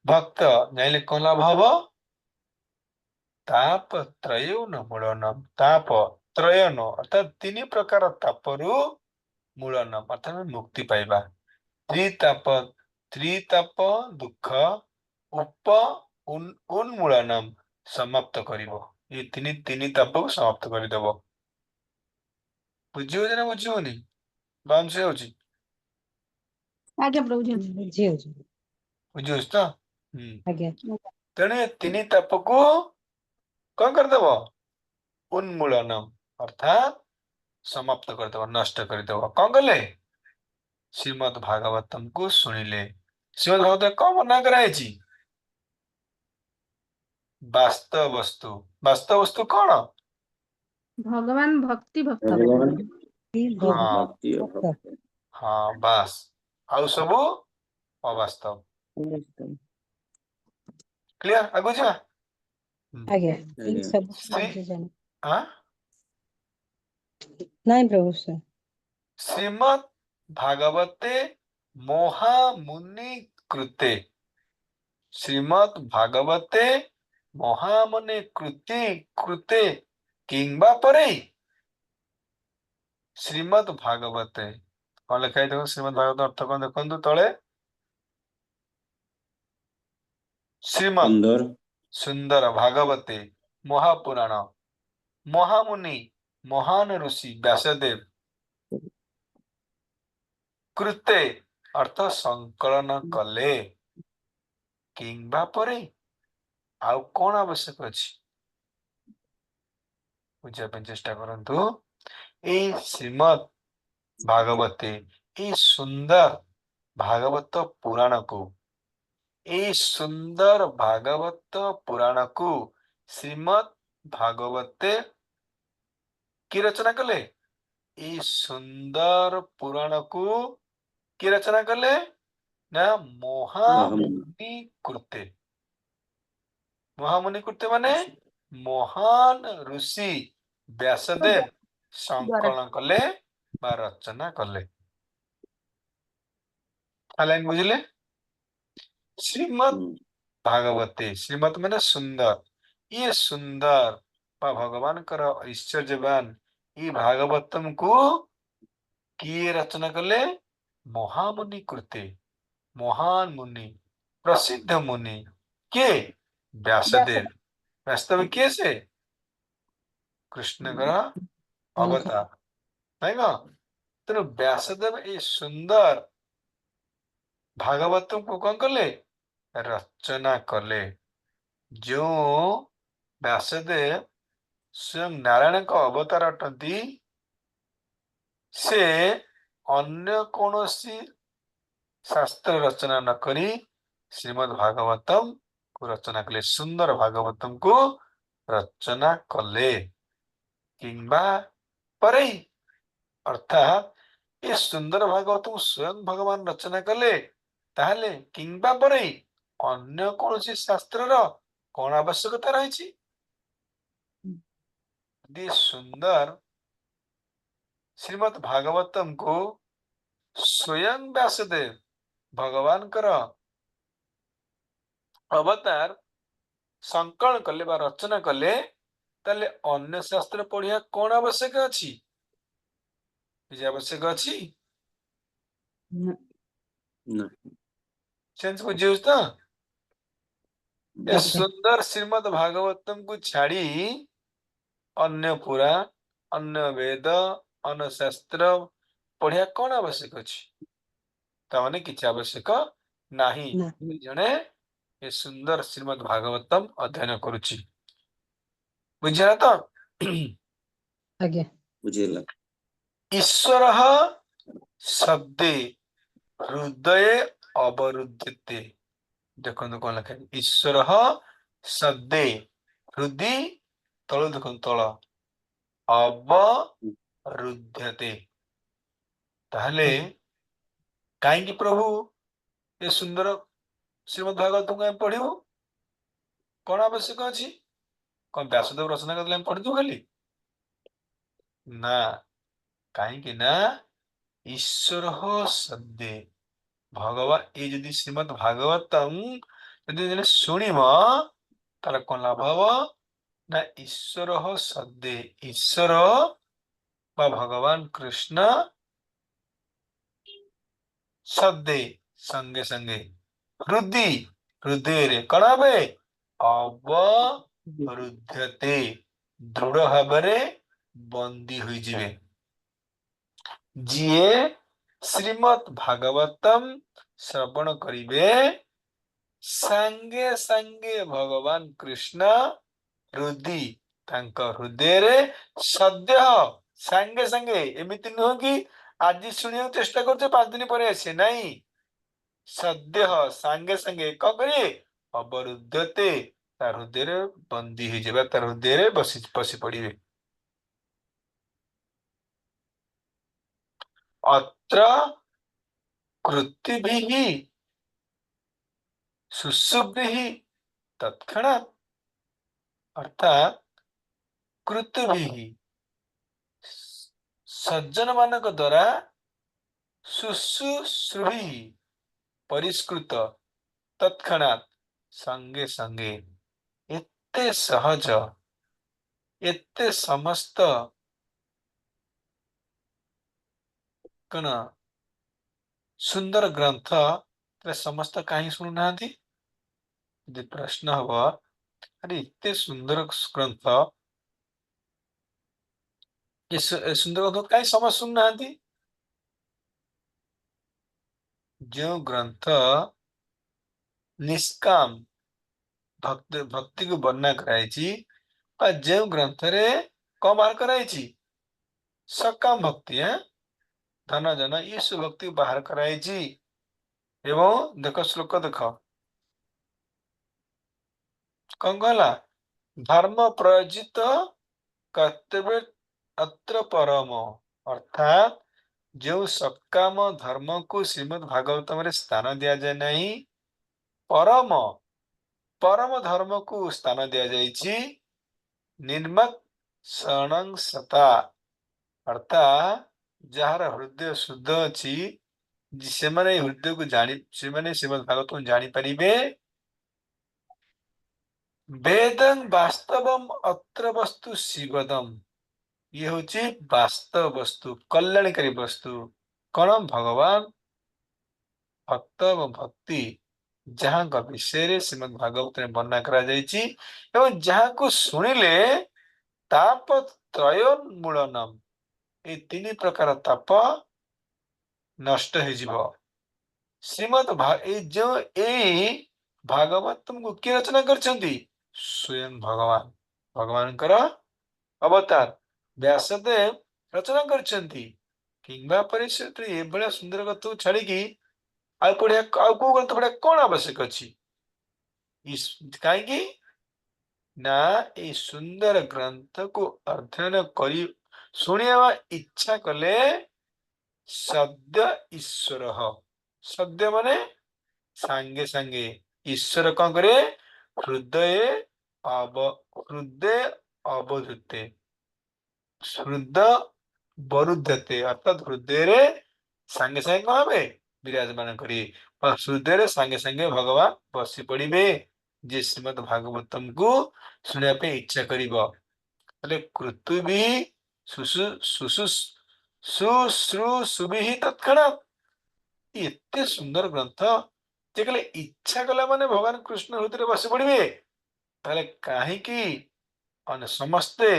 [SPEAKER 2] भक्त जाइले कौन लाभ हबो ताप त्रयोन्मूलनम ताप त्रयन अर्थात 3 प्रकार तापरु मूलनम अर्थात मुक्ति पाइबा त्रिताप दुख उप उन्मूलनम समाप्त करिवो ये तीन ताप को समाप्त करिदेबो बुझियो जना बुझियोनी बाम से होची
[SPEAKER 4] आज्ञा प्रभु जी
[SPEAKER 3] ବୁଝି ହଉଛି
[SPEAKER 2] बुझियो तो
[SPEAKER 3] ଆଜ୍ଞା
[SPEAKER 2] तेने 3 ताप को कौन करदेबो उन्मूलनम अर्थात समाप्त करदेबो नष्ट करदेबो कौन करले श्रीमद् भागवतम को सुनिले श्रीमद् भागवत कौन मना कराई वास्तव वस्तु कौन
[SPEAKER 4] भगवान भक्ति भक्त
[SPEAKER 1] भगवान
[SPEAKER 2] हाँ
[SPEAKER 1] भक्ति और भक्त
[SPEAKER 2] हाँ बास आउ सबु अवास्तव क्लियर आगु जा
[SPEAKER 3] ଆଜ୍ଞା ଏଇ
[SPEAKER 1] ଆଜ୍ଞା।
[SPEAKER 3] ସବୁ
[SPEAKER 2] ଶ୍ରୀ
[SPEAKER 3] ଜାଣି
[SPEAKER 2] हाँ
[SPEAKER 3] ନାଇଁ ପ୍ରଭୁ ସାର୍
[SPEAKER 2] श्रीमद् भागवते महामुनि कृते श्रीमद् भागवते महामुनि कृते किंबा परे श्रीमद् भागवते कौन लिखा है देखो श्रीमद् भागवत अर्थ कौन देखो तले श्रीमद्
[SPEAKER 1] सुंदर
[SPEAKER 2] सुंदर भागवते महापुराण महामुनि महान ऋषि व्यासदेव कृते अर्थ संकलन कले किंबा परे आउ कौन आवश्यक अछि बुझा पे चेष्टा करंतु ए श्रीमद् भागवते ए सुंदर भागवत पुराण को ए सुंदर भागवत पुराण को श्रीमद् भागवते କିଏ ରଚନା କଲେ? ଏଇ ସୁନ୍ଦର ପୁରାଣ କୁ କିଏ ରଚନା କଲେ? ନା ମହାମୁନି କୃତେ। ମହାମୁନି କୃତେ ମାନେ ମହାନ ଋଷି ବ୍ୟାସଦେବ ସଂକଳନ କଲେ ବା ରଚନା କଲେ। ଲାଇନ ବୁଝିଲେ? ଶ୍ରୀମଦ୍ ଭାଗବତେ, ଶ୍ରୀମଦ୍ ମାନେ ସୁନ୍ଦର, ଇଏ ସୁନ୍ଦର ବା ଭଗବାନଙ୍କର ଐଶ୍ୱର୍ଯ୍ୟବାନ ଇ ଭାଗବତମକୁ କିଏ ରଚନା କଲେ? ମହାମୁନି କୃତେ, ମହାନ ମୁନି, ପ୍ରସିଦ୍ଧ ମୁନି। କିଏ? ବ୍ୟାସଦେବ। ବ୍ୟାସଦେବ କିଏ ସେ? କୃଷ୍ଣଙ୍କର ଅବତାର, ନାଇଁ କଣ? ତେଣୁ ବ୍ୟାସଦେବ ଏଇ ସୁନ୍ଦର ଭାଗବତଙ୍କୁ କଣ କଲେ? ରଚନା କଲେ। ଯେଉଁ ବ୍ୟାସଦେବ ସ୍ୱୟଂ ନାରାୟଣଙ୍କ ଅବତାର ଅଟନ୍ତି, ସେ ଅନ୍ୟ କୌଣସି ଶାସ୍ତ୍ର ରଚନା ନ କରି ଶ୍ରୀମଦ୍ ଭାଗବତମ କୁ ରଚନା କଲେ। ସୁନ୍ଦର ଭାଗବତମ କୁ ରଚନା କଲେ। କିମ୍ବା ପରେଇ, ଅର୍ଥାତ ଏ ସୁନ୍ଦର ଭାଗବତକୁ ସ୍ୱୟଂ ଭଗବାନ ରଚନା କଲେ। ତାହେଲେ କିମ୍ବା ପରେଇ ଅନ୍ୟ କୌଣସି ଶାସ୍ତ୍ରର କଣ ଆବଶ୍ୟକତା ରହିଛି? ଯଦି ସୁନ୍ଦର ଶ୍ରୀମଦ୍ ଭାଗବତମକୁ ସ୍ୱୟଂ ବ୍ୟାସଦେବ ଭଗବାନଙ୍କର ଅବତାର ସଂକଳନ କଲେ ବା ରଚନା କଲେ, ତାହେଲେ ଅନ୍ୟ ଶାସ୍ତ୍ର ପଢିବା କଣ ଆବଶ୍ୟକ ଅଛି? କିଛି ଆବଶ୍ୟକ ଅଛି? ସେନ୍ସ ବୁଝିହଉଛି ତ? ଏ ସୁନ୍ଦର ଶ୍ରୀମଦ୍ ଭାଗବତମକୁ ଛାଡି ଅନ୍ୟ ପୁରାଣ, ଅନ୍ୟ ବେଦ, ଅନ୍ୟ ଶାସ୍ତ୍ର ପଢିବା କଣ ଆବଶ୍ୟକ ଅଛି? ତାମାନେ କିଛି ଆବଶ୍ୟକ ନାହିଁ। ଜଣେ ଏ ସୁନ୍ଦର ଶ୍ରୀମଦ୍ ଭାଗବତମ ଅଧ୍ୟୟନ କରୁଛି। ବୁଝିଲା ତ?
[SPEAKER 3] ଆଜ୍ଞା।
[SPEAKER 1] ବୁଝିଲା।
[SPEAKER 2] ଈଶ୍ୱରଃ ଶବ୍ଦେ ହୃଦये ଅବରୁଦ୍ଧତେ। ଦେଖନ୍ତୁ କଣ ଲେଖା ହେଇଛି? ଈଶ୍ୱରଃ ଶବ୍ଦେ, ହୃଦି ତଳୁ ଦେଖନ୍ତୁ ତଳ, ଅବରୁଦ୍ଧତେ। ତାହେଲେ କାହିଁକି ପ୍ରଭୁ ଏ ସୁନ୍ଦର ଶ୍ରୀମଦ୍ ଭାଗବତକୁ ଆମେ ପଢିବୁ? କଣ ଆବଶ୍ୟକ ଅଛି? କଣ ବ୍ୟାସଦେବ ରଚନା କରିଦେଲେ ଆମେ ପଢିଦବୁ ଖାଲି? ନା, କାହିଁକି ନା ଈଶ୍ୱରଃ ଶବ୍ଦେ, ଭଗବାନ ଏଇ ଯଦି ଶ୍ରୀମଦ୍ ଭାଗବତମ ଯଦି ଜଣେ ଶୁଣିବ, ତାହେଲେ କଣ ଲାଭ ହବ? ନା ଈଶ୍ୱରଃ ଶବ୍ଦେ, ଈଶ୍ୱର ବା ଭଗବାନ କୃଷ୍ଣ ଶବ୍ଦେ ସଙ୍ଗେ ସଙ୍ଗେ, ହୃଦି ହୃଦୟରେ କଣ হবে? ଅବରୁଦ୍ଧତେ, ଦୃଢ ଭାବରେ ବନ୍ଦୀ ହୋଇଯିବେ। ଯିଏ ଶ୍ରୀମଦ୍ ଭାଗବତମ ଶ୍ରବଣ କରିବେ, ସାଙ୍ଗେ ସାଙ୍ଗେ ଭଗବାନ କୃଷ୍ଣ ହୃଦି, ତାଙ୍କ ହୃଦୟରେ ସଦ୍ୟ ସାଙ୍ଗେ ସାଙ୍ଗେ, ଏମିତି ନୁହଁ କି ଆଜି ଶୁଣିବାକୁ ଚେଷ୍ଟା କରୁଛେ 5 ଦିନ ପରେ ଆସେ, ନାଇଁ। ସଦ୍ୟ ସାଙ୍ଗେ ସାଙ୍ଗେ କଣ କରିବେ? ଅବରୁଦ୍ଧତେ, ତା ହୃଦୟରେ ବନ୍ଦୀ ହେଇଯିବେ, ତା ହୃଦୟରେ ବସି ପଡିବେ। ଅତ୍ର କୃତିଭିଃ ସୁଷୁପ୍ତିଃ ତତ୍କ୍ଷଣାତ୍, ଅର୍ଥାତ୍ କୃତିଭିଃ ସଜ୍ଜନ ମାନଙ୍କ ଦ୍ୱାରା, ଶୁଶ୍ରୂଷୁଭିଃ ପରିଷ୍କୃତ, ତତ୍କ୍ଷଣାତ୍ ସଙ୍ଗେ ସଙ୍ଗେ, ଏତେ ସହଜ, ଏତେ ସମସ୍ତ କଣ ସୁନ୍ଦର ଗ୍ରନ୍ଥ, ସମସ୍ତ କାହିଁ ଶୁଣୁନାହାନ୍ତି? ଯଦି ପ୍ରଶ୍ନ ହବ, ଆରେ ଏତେ ସୁନ୍ଦର ଗ୍ରନ୍ଥ, ଏ ସୁନ୍ଦର ଗ୍ରନ୍ଥ କାହିଁ ସମସ୍ତେ ଶୁଣୁନାହାନ୍ତି? ଯେଉଁ ଗ୍ରନ୍ଥ ନିଷ୍କାମ ଭକ୍ତିକୁ ବର୍ଣ୍ଣନା କରାଯାଇଛି, ବା ଯେଉଁ ଗ୍ରନ୍ଥରେ କଣ ବାହାର କରାଯାଇଛି? ସକାମ ଭକ୍ତି, ଧନ ଜନ ଇଏ ଭକ୍ତି ବାହାର କରାଯାଇଛି। ଏବଂ ଦେଖ ଶ୍ଲୋକ ଦେଖ, କଣ କହିଲା? ଧର୍ମ ପ୍ରୟୋଜିତ କର୍ତ୍ତବ୍ୟ अत्र परम अर्थात जो सकाम धर्म को श्रीमद् भागवतम रे स्थान दिया जाए नहीं, परम परम धर्म को स्थान दिया जाइछि निर्मत शरणं सता अर्थात जार हृदय शुद्ध अछि ସେମାନେ ହୃଦୟକୁ ଜାଣି ସେମାନେ ଶ୍ରୀମଦ୍ ଭାଗବତ ଜାଣି ପାରିବେ। वेदं वास्तवम अत्र वस्तु शिवदम ये होची वास्तव वस्तु कल्याणकारी वस्तु कौन भगवान भक्त एवं भक्ति जहाँ का विषय श्रीमद् भागवत में वर्णना करा जायछि एवं जहाँ को सुनिले ताप त्रयोन्मूलनम ये तीन प्रकार ताप नष्ट हो जिवो। श्रीमद् जो भागवत तुमको किए रचना करछंती स्वयं भगवान भगवानकर अवतार व्यासदेव रचना करछंती किंबा परिषद एभଳିଆ सुंदर ग्रंथ छाड़िकी आ पढ़िया आ को ग्रंथ पढ़िया कौन आवश्यक अछि कहीं ना ये सुंदर ग्रंथ को अध्ययन करी सुनिया इच्छा कले सद्य ईश्वर सद्य माने सांगे सांगे ईश्वर कौन करे हृदय हृदय अवधुते हृदय बरुद्धते अर्थात हृदय रे सांगे सांगे कौन हबे विराजमान करी हृदय रे सांगे सांगे भगवान बसी पड़िबे जे श्रीमद् भागवतम को सुनिया पे इच्छा करिबो अले कृतुबी सुसु सुसु सुश्रु सुबिहि तत्क्षणात् एते सुंदर ग्रंथ जे कले इच्छा कला माने भगवान कृष्ण हृदय रे बसी पड़िबे ताले काहे की अने समस्ते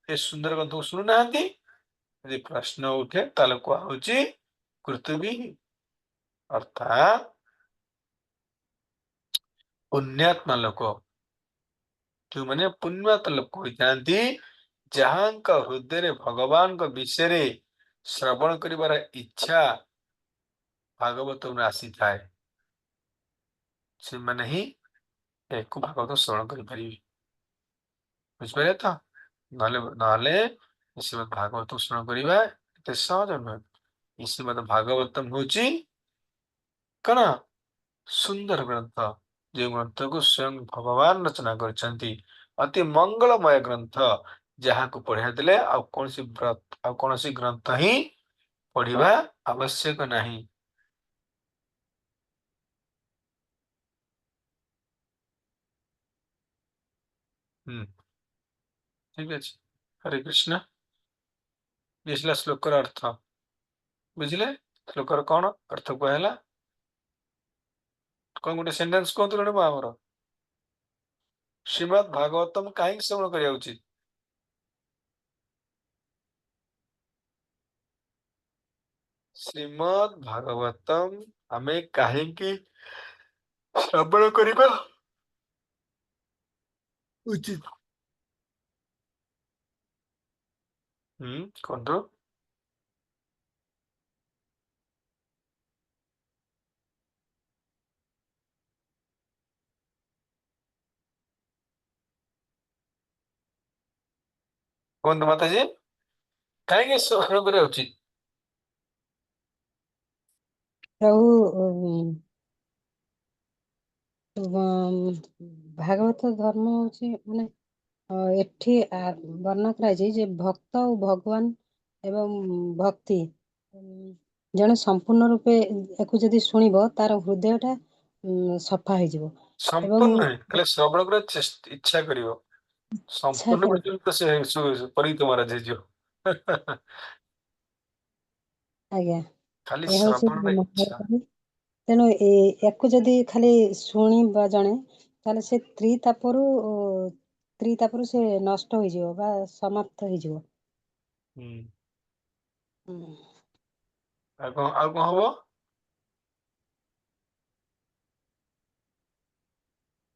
[SPEAKER 2] ए सुंदर ग्रंथ को सुनु नाहंती यदि प्रश्न उठे ताले को होची कृतुबी अर्थात पुण्यात्मा लोक जो माने पुण्यात्मा लोक होइतांती जहां का हृदय रे भगवान का विषय रे श्रवण करिबार इच्छा भागवत में आसी थाए से माने ही एक भागवत श्रवण करि परिबे बुझिपारे तो नले नले श्रीमद् भागवत श्रवण करिबा एते सहज नुहे श्रीमद् भागवतम होची कना सुंदर ग्रंथ जो ग्रंथ को स्वयं भगवान रचना करछंती अति मंगलमय ग्रंथ जहाँ को पढ़िया देले आ कौनसी व्रत आ कौनसी ग्रंथ ही पढ़िबा आवश्यक नहीं। ठीक अछि हरे कृष्ण बुझला श्लोकर अर्थ बुझले श्लोकर कौन अर्थ कहला कौन गोटे सेंटेंस कहतु रे हमर श्रीमद् भागवतम काहे श्रवण करिया उचित श्रीमद् भागवतम हमें काहे की श्रवण करिबा उचित कौन तो कौन तो माता जी काहे श्रवण करिया उचित
[SPEAKER 3] प्रभु भागवत धर्म होची माने एठी वर्णना कराଯାଇଛି जे भक्त और भगवान एवं भक्ति जने संपूर्ण रूपे एको जदि सुनिबो तार हृदयटा सफा हो जिवो एवं
[SPEAKER 2] संपूर्ण है खाली श्रवण कर इच्छा करियो
[SPEAKER 3] इच्छा
[SPEAKER 2] संपूर्ण
[SPEAKER 3] कर
[SPEAKER 2] पर्यंत से परित महाराज जो
[SPEAKER 3] आज्ञा
[SPEAKER 2] खाली
[SPEAKER 3] ए होची
[SPEAKER 2] श्रवण में इच्छा
[SPEAKER 3] तेणु ୟାକୁ ଯଦି ଖାଲି ଶୁଣିବା ଜଣେ ତାହେଲେ ସେ ତ୍ରିତାପରୁ ସେ ନଷ୍ଟ ହେଇଯିବ ବା ସମାପ୍ତ ହେଇଯିବ।
[SPEAKER 2] ଆଉ କଣ ହବ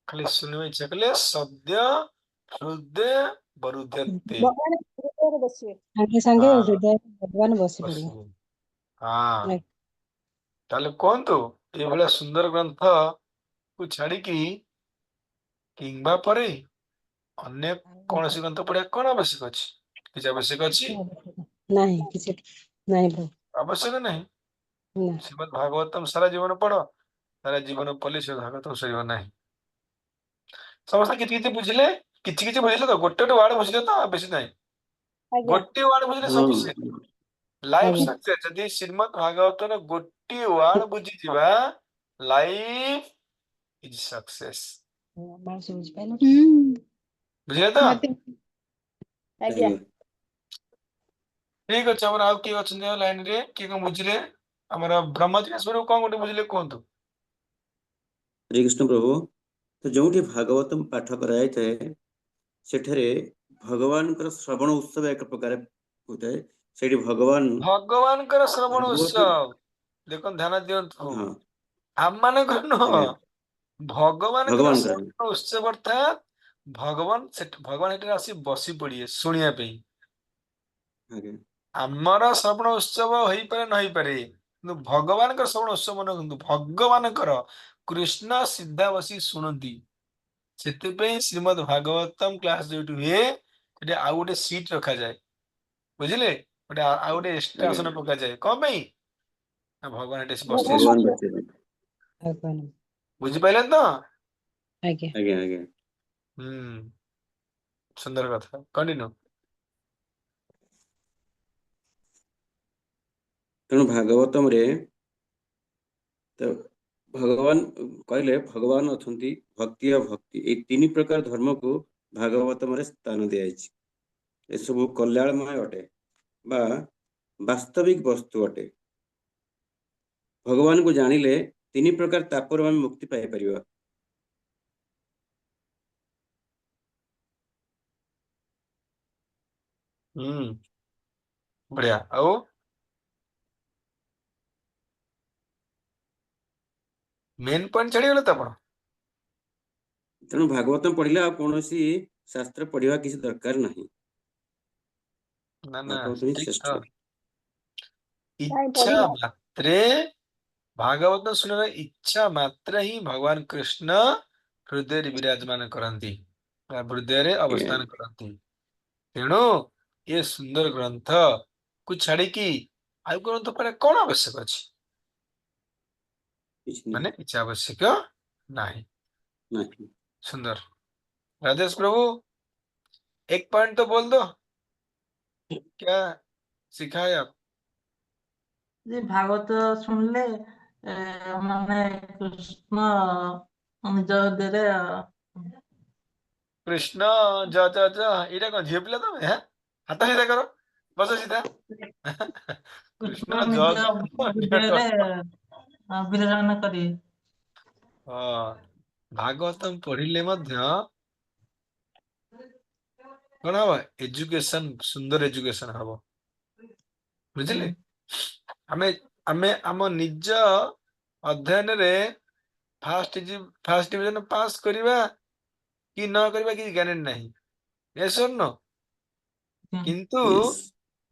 [SPEAKER 2] ଖାଲି ଶୁଣିବା ଇଚ୍ଛା କଲେ ସଦ୍ୟ ହୃଦୟ ବରୁଧ୍ୟତେ
[SPEAKER 3] ସାଙ୍ଗେ ସାଙ୍ଗେ
[SPEAKER 2] ହଁ
[SPEAKER 3] ହୃଦୟରେ ଭଗବାନ ବସି ପଡିବେ।
[SPEAKER 2] ବସିବ ହଁ ତାହେଲେ କୁହନ୍ତୁ ଏଇଭଳିଆ ସୁନ୍ଦର ଗ୍ରନ୍ଥ କୁ ଛାଡିକି କିମ୍ବା ପରେ ଅନ୍ୟ କୌଣସି ଗ୍ରନ୍ଥ ପଢିବା କଣ ଆବଶ୍ୟକ ଅଛି କିଛି ଆବଶ୍ୟକ ଅଛି?
[SPEAKER 3] ନାହିଁ କିଛି ନାହିଁ ପ୍ରଭୁ।
[SPEAKER 2] ଆବଶ୍ୟକ ନାହିଁ।
[SPEAKER 3] ନା
[SPEAKER 2] ଶ୍ରୀମଦ୍ ଭାଗବତମ ସାରା ଜୀବନ ପଢ, ସାରା ଜୀବନ ପଢିଲେ ଶ୍ରୀମଦ୍ ଭାଗବତମ ସରିବ ନାହିଁ। ସମସ୍ତେ କିଛି କିଛି ବୁଝିଲେ, କିଛି କିଛି ବୁଝିଲେ ତ, ଗୋଟେ ଗୋଟେ ୱାର୍ଡ ବୁଝିଲେ ତ, ବେଶୀ ନାହିଁ।
[SPEAKER 3] ଆଜ୍ଞା
[SPEAKER 2] ଗୋଟିଏ ୱାର୍ଡ ବୁଝିଲେ
[SPEAKER 1] ହଁ
[SPEAKER 2] ସଫିସିଏଣ୍ଟ। ଲାଇଫ
[SPEAKER 3] ଆଜ୍ଞା
[SPEAKER 2] ସକ୍ସେସ। ଯଦି ଶ୍ରୀମଦ୍ ଭାଗବତର ଗୋଟିଏ ୱାର୍ଡ ବୁଝିଯିବା, ଲାଇଫ ଇଜ ସକ୍ସେସ।
[SPEAKER 3] ମାଉସୀ ବୁଝିପାରିଲ?
[SPEAKER 2] ବୁଝିଲେ ତ?
[SPEAKER 4] ମତେ
[SPEAKER 3] ଆଜ୍ଞା
[SPEAKER 2] ଠିକ ଅଛି। ଆମର ଆଉ କିଏ ଅଛନ୍ତି ଲାଇନ ରେ? କିଏ କଣ ବୁଝିଲେ? ଆମର ବ୍ରହ୍ମଜିଜ୍ଞାସରୁ କଣ ଗୋଟେ ବୁଝିଲେ କୁହନ୍ତୁ।
[SPEAKER 1] ଶ୍ରୀକୃଷ୍ଣ ପ୍ରଭୁ, ତ ଯୋଉଠି ଭାଗବତମ ପାଠ କରାଯାଇଥାଏ ସେଠାରେ ଭଗବାନଙ୍କର ଶ୍ରବଣ ଉତ୍ସବ ଏକ ପ୍ରକାର ହୋଇଥାଏ। ସେଠି ଭଗବାନ
[SPEAKER 2] ଭଗବାନଙ୍କର ଶ୍ରବଣ
[SPEAKER 1] ଭାଗବତ,
[SPEAKER 2] ଉତ୍ସବ। ଦେଖନ୍ତୁ ଧ୍ୟାନ ଦିଅନ୍ତୁ,
[SPEAKER 1] ହଁ
[SPEAKER 2] ଆମମାନଙ୍କର ନୁହଁ,
[SPEAKER 1] ଆଜ୍ଞା,
[SPEAKER 2] ଭଗବାନଙ୍କର
[SPEAKER 1] ଭଗବାନଙ୍କର
[SPEAKER 2] ଶ୍ରବଣ ଉତ୍ସବ ଅର୍ଥାତ୍ ଭଗବାନ ଏଠାରେ ଆସି ବସି ପଡିବେ ଶୁଣିବା ପାଇଁ।
[SPEAKER 1] ଆଜ୍ଞା
[SPEAKER 2] ଆମର ଶ୍ରବଣ ଉତ୍ସବ ହେଇପାରେ ନ ହେଇପାରେ, କିନ୍ତୁ ଭଗବାନଙ୍କର ଶ୍ରବଣ ଉତ୍ସବ ମନେ ରଖନ୍ତୁ, ଭଗବାନଙ୍କର କୃଷ୍ଣ ସିଧା ବସି ଶୁଣନ୍ତି। ସେଥିପାଇଁ ଶ୍ରୀମଦ୍ ଭାଗବତମ କ୍ଲାସ ଯୋଉଠି ହୁଏ, ସେଠି ଆଉ ଗୋଟେ ସିଟ୍ ରଖାଯାଏ। ବୁଝିଲେ? ଆଉ ଗୋଟେ ଏକ୍ସଟ୍ରା
[SPEAKER 1] ଆଜ୍ଞା
[SPEAKER 2] ଆସନ ପକାଯାଏ। କଣ ପାଇଁ? ନା ଭଗବାନ ଏଠି ଆସି ବସିଥିବେ
[SPEAKER 1] ଭଗବାନ
[SPEAKER 2] ଶୁଣିବେ।
[SPEAKER 1] ବସିବେ।
[SPEAKER 3] ଭଗବାନ
[SPEAKER 2] ବୁଝିପାରିଲେନି ତ?
[SPEAKER 3] ଆଜ୍ଞା
[SPEAKER 1] ଆଜ୍ଞା ଆଜ୍ଞା
[SPEAKER 2] ହୁଁ, ସୁନ୍ଦର କଥା। କଣ୍ଟିନ୍ୟୁ।
[SPEAKER 1] ତେଣୁ ଭାଗବତମରେ ତ ଭଗବାନ କହିଲେ, ଭଗବାନ ଅଛନ୍ତି, ଭକ୍ତି ଆଉ ଭକ୍ତି, ଏଇ ତିନି ପ୍ରକାର ଧର୍ମକୁ ଭାଗବତମରେ ସ୍ଥାନ ଦିଆଯାଇଛି। ଏସବୁ କଲ୍ୟାଣମୟ ଅଟେ ବା ବାସ୍ତବିକ ବସ୍ତୁ ଅଟେ। ଭଗବାନଙ୍କୁ ଜାଣିଲେ ତିନି ପ୍ରକାର ତାପରୁ ଆମେ ମୁକ୍ତି ପାଇପାରିବା।
[SPEAKER 2] ହୁଁ, ବଢିଆ। ଆଉ ମେନ୍ ପଏଣ୍ଟ ଛାଡିଗଲେ ତ ଆପଣ?
[SPEAKER 1] ତେଣୁ ଭାଗବତ ପଢିଲେ ଆଉ କୌଣସି ଶାସ୍ତ୍ର ପଢିବା କିଛି ଦରକାର ନାହିଁ।
[SPEAKER 2] ନା ନା,
[SPEAKER 1] ଭାଗବତ ହିଁ
[SPEAKER 2] ଠିକ
[SPEAKER 1] ଶ୍ରେଷ୍ଠ।
[SPEAKER 2] ତ।
[SPEAKER 4] କାଇଁ
[SPEAKER 2] ଇଚ୍ଛା
[SPEAKER 4] ପଢିବା?
[SPEAKER 2] ମାତ୍ରେ, ଭାଗବତ ଶୁଣିବାର ଇଚ୍ଛା ମାତ୍ରେ ହିଁ ଭଗବାନ କୃଷ୍ଣ ହୃଦୟରେ ବିରାଜମାନ କରନ୍ତି, ବା ହୃଦୟରେ
[SPEAKER 1] ଆଜ୍ଞା,
[SPEAKER 2] ଅବସ୍ଥାନ କରନ୍ତି। ତେଣୁ ଏ ସୁନ୍ଦର ଗ୍ରନ୍ଥ କୁ ଛାଡିକି ଆଉ ଗ୍ରନ୍ଥ ପଢିବା କଣ ଆବଶ୍ୟକ ଅଛି?
[SPEAKER 1] କିଛି ନାହିଁ
[SPEAKER 2] ମାନେ କିଛି ଆବଶ୍ୟକ ନାହିଁ।
[SPEAKER 1] ନାହିଁ।
[SPEAKER 2] सुंदर। राजेश प्रभु, एक पॉइंट तो बोल दो, क्या सिखाए आप?
[SPEAKER 5] ଯେ ଭାଗବତ ଶୁଣିଲେ ମାନେ କୃଷ୍ଣ ନିଜ ହୃଦୟରେ
[SPEAKER 2] कृष्ण ज ज ज ଏଇଟା କଣ ଝିଅ ପିଲା ତମେ? ହାଁ, ହାତ ସିଧା କର, ବସ ସିଧା।
[SPEAKER 5] କୃଷ୍ଣ
[SPEAKER 2] କୃଷ୍ଣ ଜ
[SPEAKER 5] ନିଜ
[SPEAKER 2] ଜ
[SPEAKER 5] ହୃଦୟରେ ବିରାଜମାନ କରିବେ।
[SPEAKER 2] ହଁ, ଭାଗବତମ ପଢିଲେ ମଧ୍ୟ କଣ ହବ? ଏଜୁକେଶନ, ସୁନ୍ଦର ଏଜୁକେଶନ ହବ। ବୁଝିଲେ? ଆମେ ଆମେ ଆମ ନିଜ ଅଧ୍ୟୟନରେ ଫାଷ୍ଟ ଡିଭିଜନ ପାସ୍ କରିବା କି ନ କରିବା କିଛି ଗ୍ୟାରେଣ୍ଟି ନାହିଁ। yes or no? କିନ୍ତୁ
[SPEAKER 1] Yes.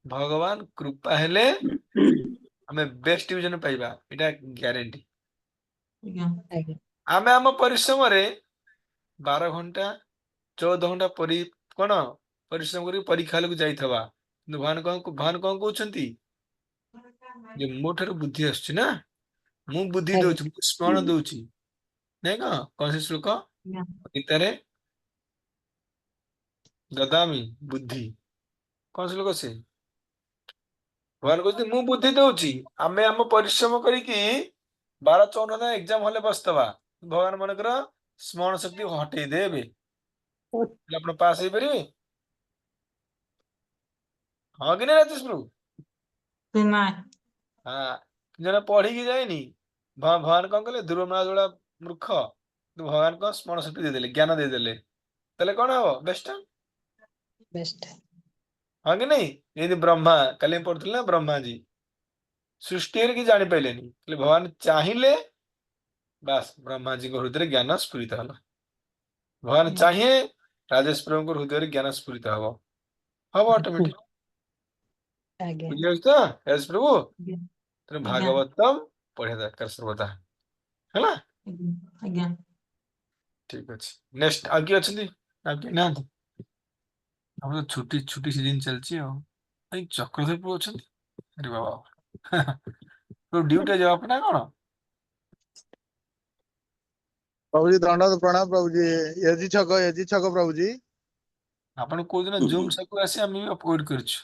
[SPEAKER 2] ଭଗବାନ କୃପା ହେଲେ ଆମେ ବେଷ୍ଟ ଡିଭିଜନ ପାଇବା, ଏଇଟା ଗ୍ୟାରେଣ୍ଟି।
[SPEAKER 5] ଆଜ୍ଞା
[SPEAKER 3] ଆଜ୍ଞା
[SPEAKER 2] ଆମେ ଆମ ପରିଶ୍ରମରେ 12 ଘଣ୍ଟା 14 ଘଣ୍ଟା କଣ ପରିଶ୍ରମ କରି ପରୀକ୍ଷା ହଲକୁ ଯାଇଥିବା, କିନ୍ତୁ ଭଗବାନ କଣ କହୁଛନ୍ତି? ଯେ ମୋ ଠାରୁ ବୁଦ୍ଧି ଆସୁଛି ନା, ମୁଁ ବୁଦ୍ଧି
[SPEAKER 3] ଆଜ୍ଞା
[SPEAKER 2] ଦଉଛି, ମୁଁ ସ୍ମରଣ ଦଉଛି। ନାଇଁ କଣ ସେ ଶ୍ଲୋକ
[SPEAKER 5] ଆଜ୍ଞା
[SPEAKER 2] ଗୀତାରେ? ଦଦାମି ବୁଦ୍ଧି, କଣ ଶ୍ଲୋକ ସେ? ଭଗବାନ କହୁଛନ୍ତି ମୁଁ ବୁଦ୍ଧି ଦଉଛି, ଆମେ ଆମ ପରିଶ୍ରମ କରିକି 12-14 ଏକ୍ଜାମ ହଲରେ ବସିଥିବା, ଭଗବାନ ମନେକର ସ୍ମରଣ ଶକ୍ତି ହଟେଇ ଦେବେ, ହେଲେ ଆପଣ ପାସ୍ ହେଇପାରିବେ? ହଁ କି ନାହିଁ ରାଜେଶ ପ୍ରଭୁ?
[SPEAKER 5] ନାଇଁ
[SPEAKER 2] ହଁ, ଜଣେ ପଢିକି ଯାଇନି, ଭଗବାନ କଣ କଲେ? ଧ୍ରୁବ ଯୋଉଟା ମୂର୍ଖ, ଭଗବାନ କଣ ସ୍ମରଣ ଶକ୍ତି ଦେଇଦେଲେ, ଜ୍ଞାନ ଦେଇଦେଲେ, ତାହେଲେ କଣ ହବ? ବେଷ୍ଟ।
[SPEAKER 3] ବେଷ୍ଟ।
[SPEAKER 2] ହଁ କି ନାଇଁ? ଯେମିତି ବ୍ରହ୍ମା, କାଲି ଆମେ ପଢୁଥିଲେ ନା ବ୍ରହ୍ମାଜୀ ସୃଷ୍ଟି ହେଲେ କିଛି ଜାଣିପାରିଲେନି, ହେଲେ ଭଗବାନ ଚାହିଁଲେ, ବାସ୍ ବ୍ରହ୍ମାଜୀଙ୍କ ହୃଦୟରେ ଜ୍ଞାନ ସ୍ଫୁରିତ ହେଲା। ଭଗବାନ ଚାହିଁଲେ ରାଜେଶ ପ୍ରଭୁଙ୍କ ହୃଦୟରେ ଜ୍ଞାନ ସ୍ଫୁରିତ ହବ, ହବ ଅଟୋମେଟିକ।
[SPEAKER 3] ଆଜ୍ଞା
[SPEAKER 2] ବୁଝିପାରୁଛ ତ ରାଜେଶ ପ୍ରଭୁ?
[SPEAKER 5] ଆଜ୍ଞା
[SPEAKER 2] ତେଣୁ
[SPEAKER 5] ଆଜ୍ଞା
[SPEAKER 2] ଭାଗବତମ ପଢିବା ଦରକାର ସର୍ବଦା, ହେଲା।
[SPEAKER 5] ଆଜ୍ଞା।
[SPEAKER 2] ଠିକ ଅଛି। ନେକ୍ସଟ ଆଉ କିଏ ଅଛନ୍ତି? ଆଉ କିଏ ନାହାନ୍ତି? हम तो छुट्टी छुट्टी सीजन चलची हो भाई चक्रधर प्रभु अछंती अरे बाबा तो ड्यूटी जवाब ना कौन
[SPEAKER 6] प्रभु जी दंड प्रणाम प्रभु जी। एजी छक प्रभु जी।
[SPEAKER 2] आपण को दिन जूम सकू आसी हम भी अपलोड करछु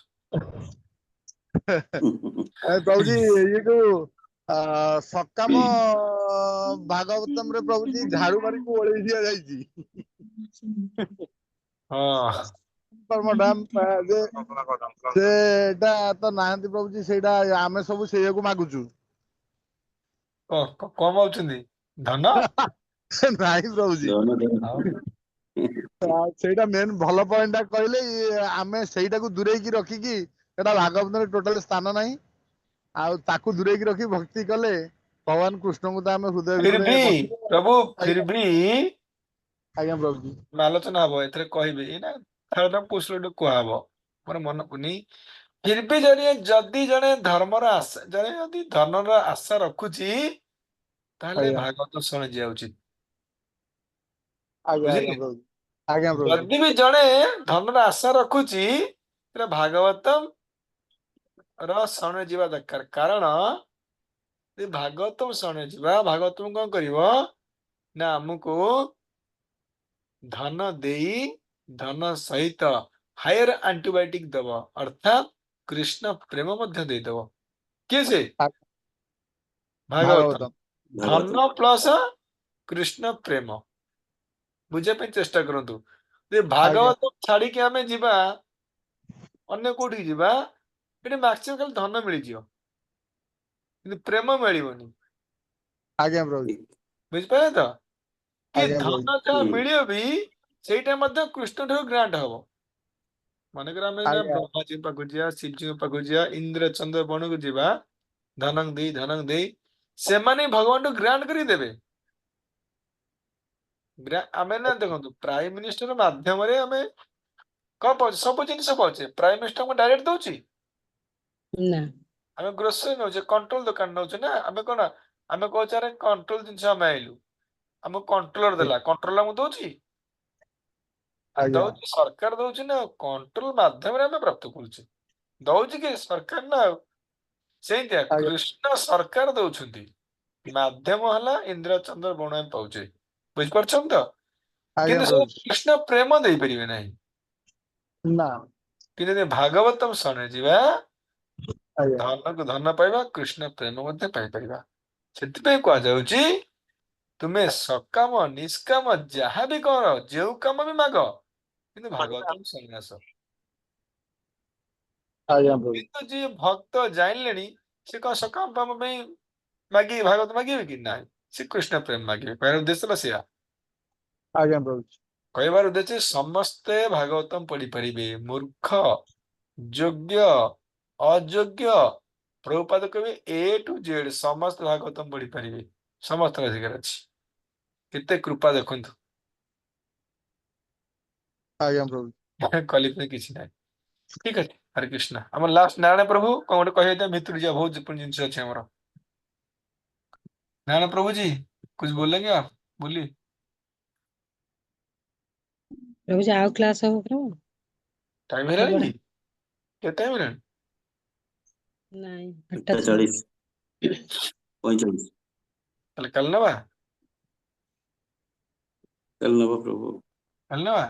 [SPEAKER 6] प्रभु जी ये जो सकाम भागवतम रे प्रभु जी झाड़ू मारी को ओळेई दिया जाईची
[SPEAKER 2] हां
[SPEAKER 6] परमडाम जे सेटा तो नाहंती प्रभु जी सेटा आमे सब सेया को मागुचु
[SPEAKER 2] कम आउछंदी धन
[SPEAKER 6] नाही प्रभु जी
[SPEAKER 1] धन धन
[SPEAKER 6] ସେଇଟା ମେନ୍ ଭଲ ପଏଣ୍ଟ ଟା କହିଲେ ଆମେ ସେଇଟାକୁ ଦୂରେଇକି ରଖିକି ସେଟା ଭାଗବତରେ ଟୋଟାଲ ସ୍ଥାନ ନାହିଁ ଆଉ ତାକୁ ଦୂରେଇକି ରଖି ଭକ୍ତି କଲେ ଭଗବାନ କୃଷ୍ଣଙ୍କୁ ତ ଆମେ ହୃଦୟ
[SPEAKER 2] फिर
[SPEAKER 6] ଭିତରେ
[SPEAKER 2] भी
[SPEAKER 6] ବସିଲେ
[SPEAKER 2] प्रभु फिर भी
[SPEAKER 6] ଆଜ୍ଞା ପ୍ରଭୁ जी
[SPEAKER 2] आलोचना हबो एथरे कहबे एना थर्ड पुस्तक को हबो मोर मन पुनी फिर भी जदि जने धर्मर आशा जने जदि धनर आशा रखुची ताहले
[SPEAKER 6] ଆଜ୍ଞା
[SPEAKER 2] भागवत शुणी जिया उचित
[SPEAKER 6] ଆଜ୍ଞା
[SPEAKER 2] बुझिले
[SPEAKER 6] ଆଜ୍ଞା ପ୍ରଭୁ जी
[SPEAKER 2] जदि भी जने धनर आशा रखुची ताहले भागवतम र शुणी जिवा दरकार कारण ये भागवतम शुणी जिवा भागवतम कौन करिवो ना हमको धन देई धन सहित हायर एंटीबायोटिक दब अर्थात कृष्ण प्रेम मध्य दे दब किए से भागवतम
[SPEAKER 6] ଭାଗବତम
[SPEAKER 2] धन
[SPEAKER 1] भागवतम
[SPEAKER 2] प्लस कृष्ण प्रेम बुझे पे चेष्टा करंतु जे
[SPEAKER 6] ଆଜ୍ଞା
[SPEAKER 2] भागवतम छाड़ी के हमें जीवा अन्य कोठी जीवा एटे मैक्सिमम खाली धन मिली जियो किंतु प्रेम मिलिबोनी
[SPEAKER 6] ଆଜ୍ଞା ପ୍ରଭୁ जी
[SPEAKER 2] बुझ पाए तो कि
[SPEAKER 6] ଆଜ୍ଞା ପ୍ରଭୁ
[SPEAKER 2] धन जहाँ मिलियो भी ସେଇଟା ମଧ୍ୟ କୃଷ୍ଣ ଠାରୁ ଗ୍ରାଣ୍ଟ ହବ ମନେକର ଆମେ ଏଇନା
[SPEAKER 6] ଆଜ୍ଞା
[SPEAKER 2] ବ୍ରହ୍ମାଜୀଙ୍କ ପାଖକୁ ଯିବା ଶିବଜୀଙ୍କ ପାଖକୁ ଯିବା ଇନ୍ଦ୍ର ଚନ୍ଦ୍ର ବଣକୁ ଯିବା ଧନଂ ଦେଇ ସେମାନେ ଭଗବାନଠୁ ଗ୍ରାଣ୍ଟ କରି ଦେବେ ଆମେ ନା ଦେଖନ୍ତୁ ପ୍ରାଇମ ମିନିଷ୍ଟର ମାଧ୍ୟମରେ ଆମେ କଣ ପାଉଛେ ସବୁ ଜିନିଷ ପାଉଛେ ପ୍ରାଇମ ମିନିଷ୍ଟର ଆମକୁ ଡାଇରେକ୍ଟ ଦଉଛି
[SPEAKER 3] ନା
[SPEAKER 2] ଆମେ ଗ୍ରୋସରୀ ନଉଛେ କଣ୍ଟ୍ରୋଲ ଦୋକାନ ନଉଛେ ନା ଆମେ କଣ ଆମେ କହୁଛେ ଆରେ କଣ୍ଟ୍ରୋଲ ଜିନିଷ ଆମେ ଆଇଲୁ ଆମକୁ କଣ୍ଟ୍ରୋଲର ଦେଲା କଣ୍ଟ୍ରୋଲ ଆମକୁ ଦଉଛି
[SPEAKER 6] ଆଜ୍ଞା
[SPEAKER 2] ଦଉଛି ସରକାର ଦଉଛି ନା କଣ୍ଟ୍ରୋଲ ମାଧ୍ୟମରେ ଆମେ ପ୍ରାପ୍ତ କରୁଛେ ଦଉଛି କି ସରକାର ନା ଆଉ ସେଇଥିଆ
[SPEAKER 6] ଆଜ୍ଞା
[SPEAKER 2] କୃଷ୍ଣ ସରକାର ଦଉଛନ୍ତି ମାଧ୍ୟମ ହେଲା ଇନ୍ଦ୍ର ଚନ୍ଦ୍ର ବଣ ଆମେ ପାଉଛେ ବୁଝିପାରୁଛନ୍ତି ତ
[SPEAKER 6] ଆଜ୍ଞା
[SPEAKER 2] କିନ୍ତୁ ସେ
[SPEAKER 6] ପ୍ରଭୁ जी
[SPEAKER 2] କୃଷ୍ଣ ପ୍ରେମ ଦେଇପାରିବେ ନାହିଁ
[SPEAKER 6] ନା
[SPEAKER 2] କିନ୍ତୁ ଯଦି ଭାଗବତମ ଶରଣରେ ଯିବା
[SPEAKER 6] ଆଜ୍ଞା
[SPEAKER 2] ଧନକୁ ଧନ ପାଇବା କୃଷ୍ଣ ପ୍ରେମ ମଧ୍ୟ ପାଇପାରିବା ସେଥିପାଇଁ କୁହାଯାଉଛି ତୁମେ ସକାମ ନିଷ୍କାମ ଯାହା ବି କର ଯେଉଁ କାମ ବି ମାଗ କିନ୍ତୁ ଭାଗବତମ ଶରଣରେ ଆସ
[SPEAKER 6] ଆଜ୍ଞା ପ୍ରଭୁ
[SPEAKER 2] କିନ୍ତୁ ଯିଏ ଭକ୍ତ ଜାଣିଲେଣି ସେ କଣ ସକାମ ପାମ ପାଇଁ ମାଗିବେ ଭାଗବତ ମାଗିବେ କି ନାହିଁ ସେ କୃଷ୍ଣ ପ୍ରେମ ମାଗିବେ କହିବାର ଉଦ୍ଦେଶ୍ୟ ହେଲା ସେଇଆ
[SPEAKER 6] ଆଜ୍ଞା ପ୍ରଭୁ जी
[SPEAKER 2] କହିବାର ଉଦ୍ଦେଶ୍ୟ ସମସ୍ତେ ଭାଗବତମ ପଢିପାରିବେ ମୂର୍ଖ ଯୋଗ୍ୟ ଅଯୋଗ୍ୟ ପ୍ରଭୁପାଦ କହିବେ ଏ ଟୁ ଜେଡ୍ ସମସ୍ତେ ଭାଗବତମ ପଢିପାରିବେ ସମସ୍ତଙ୍କ ଅଧିକାର ଅଛି କେତେ କୃପା ଦେଖନ୍ତୁ
[SPEAKER 6] ଆଜ୍ଞା ପ୍ରଭୁ
[SPEAKER 2] କଲିପରେ କିଛି ନାହିଁ ଠିକ ଅଛି ହରେ କୃଷ୍ଣ ଆମର ଲାଷ୍ଟ ନାରାୟଣ ପ୍ରଭୁ କଣ ଗୋଟେ କହିବା ଭିତରୁ ଯିବା ବହୁତ ଜିନିଷ ଅଛି ଆମର नारायण प्रभु जी कुछ बोलेंगे आप बोलिए
[SPEAKER 3] प्रभु जी ଆଉ କ୍ଲାସ ହବ ପ୍ରଭୁ
[SPEAKER 2] टाइम
[SPEAKER 3] ପାଠ
[SPEAKER 2] है
[SPEAKER 3] ପଢା
[SPEAKER 2] कि क्या टाइम है
[SPEAKER 3] ନାଇଁ
[SPEAKER 1] 40
[SPEAKER 3] 8:40
[SPEAKER 1] 45
[SPEAKER 2] कल नवा
[SPEAKER 1] कल नव प्रभु
[SPEAKER 2] कल नवा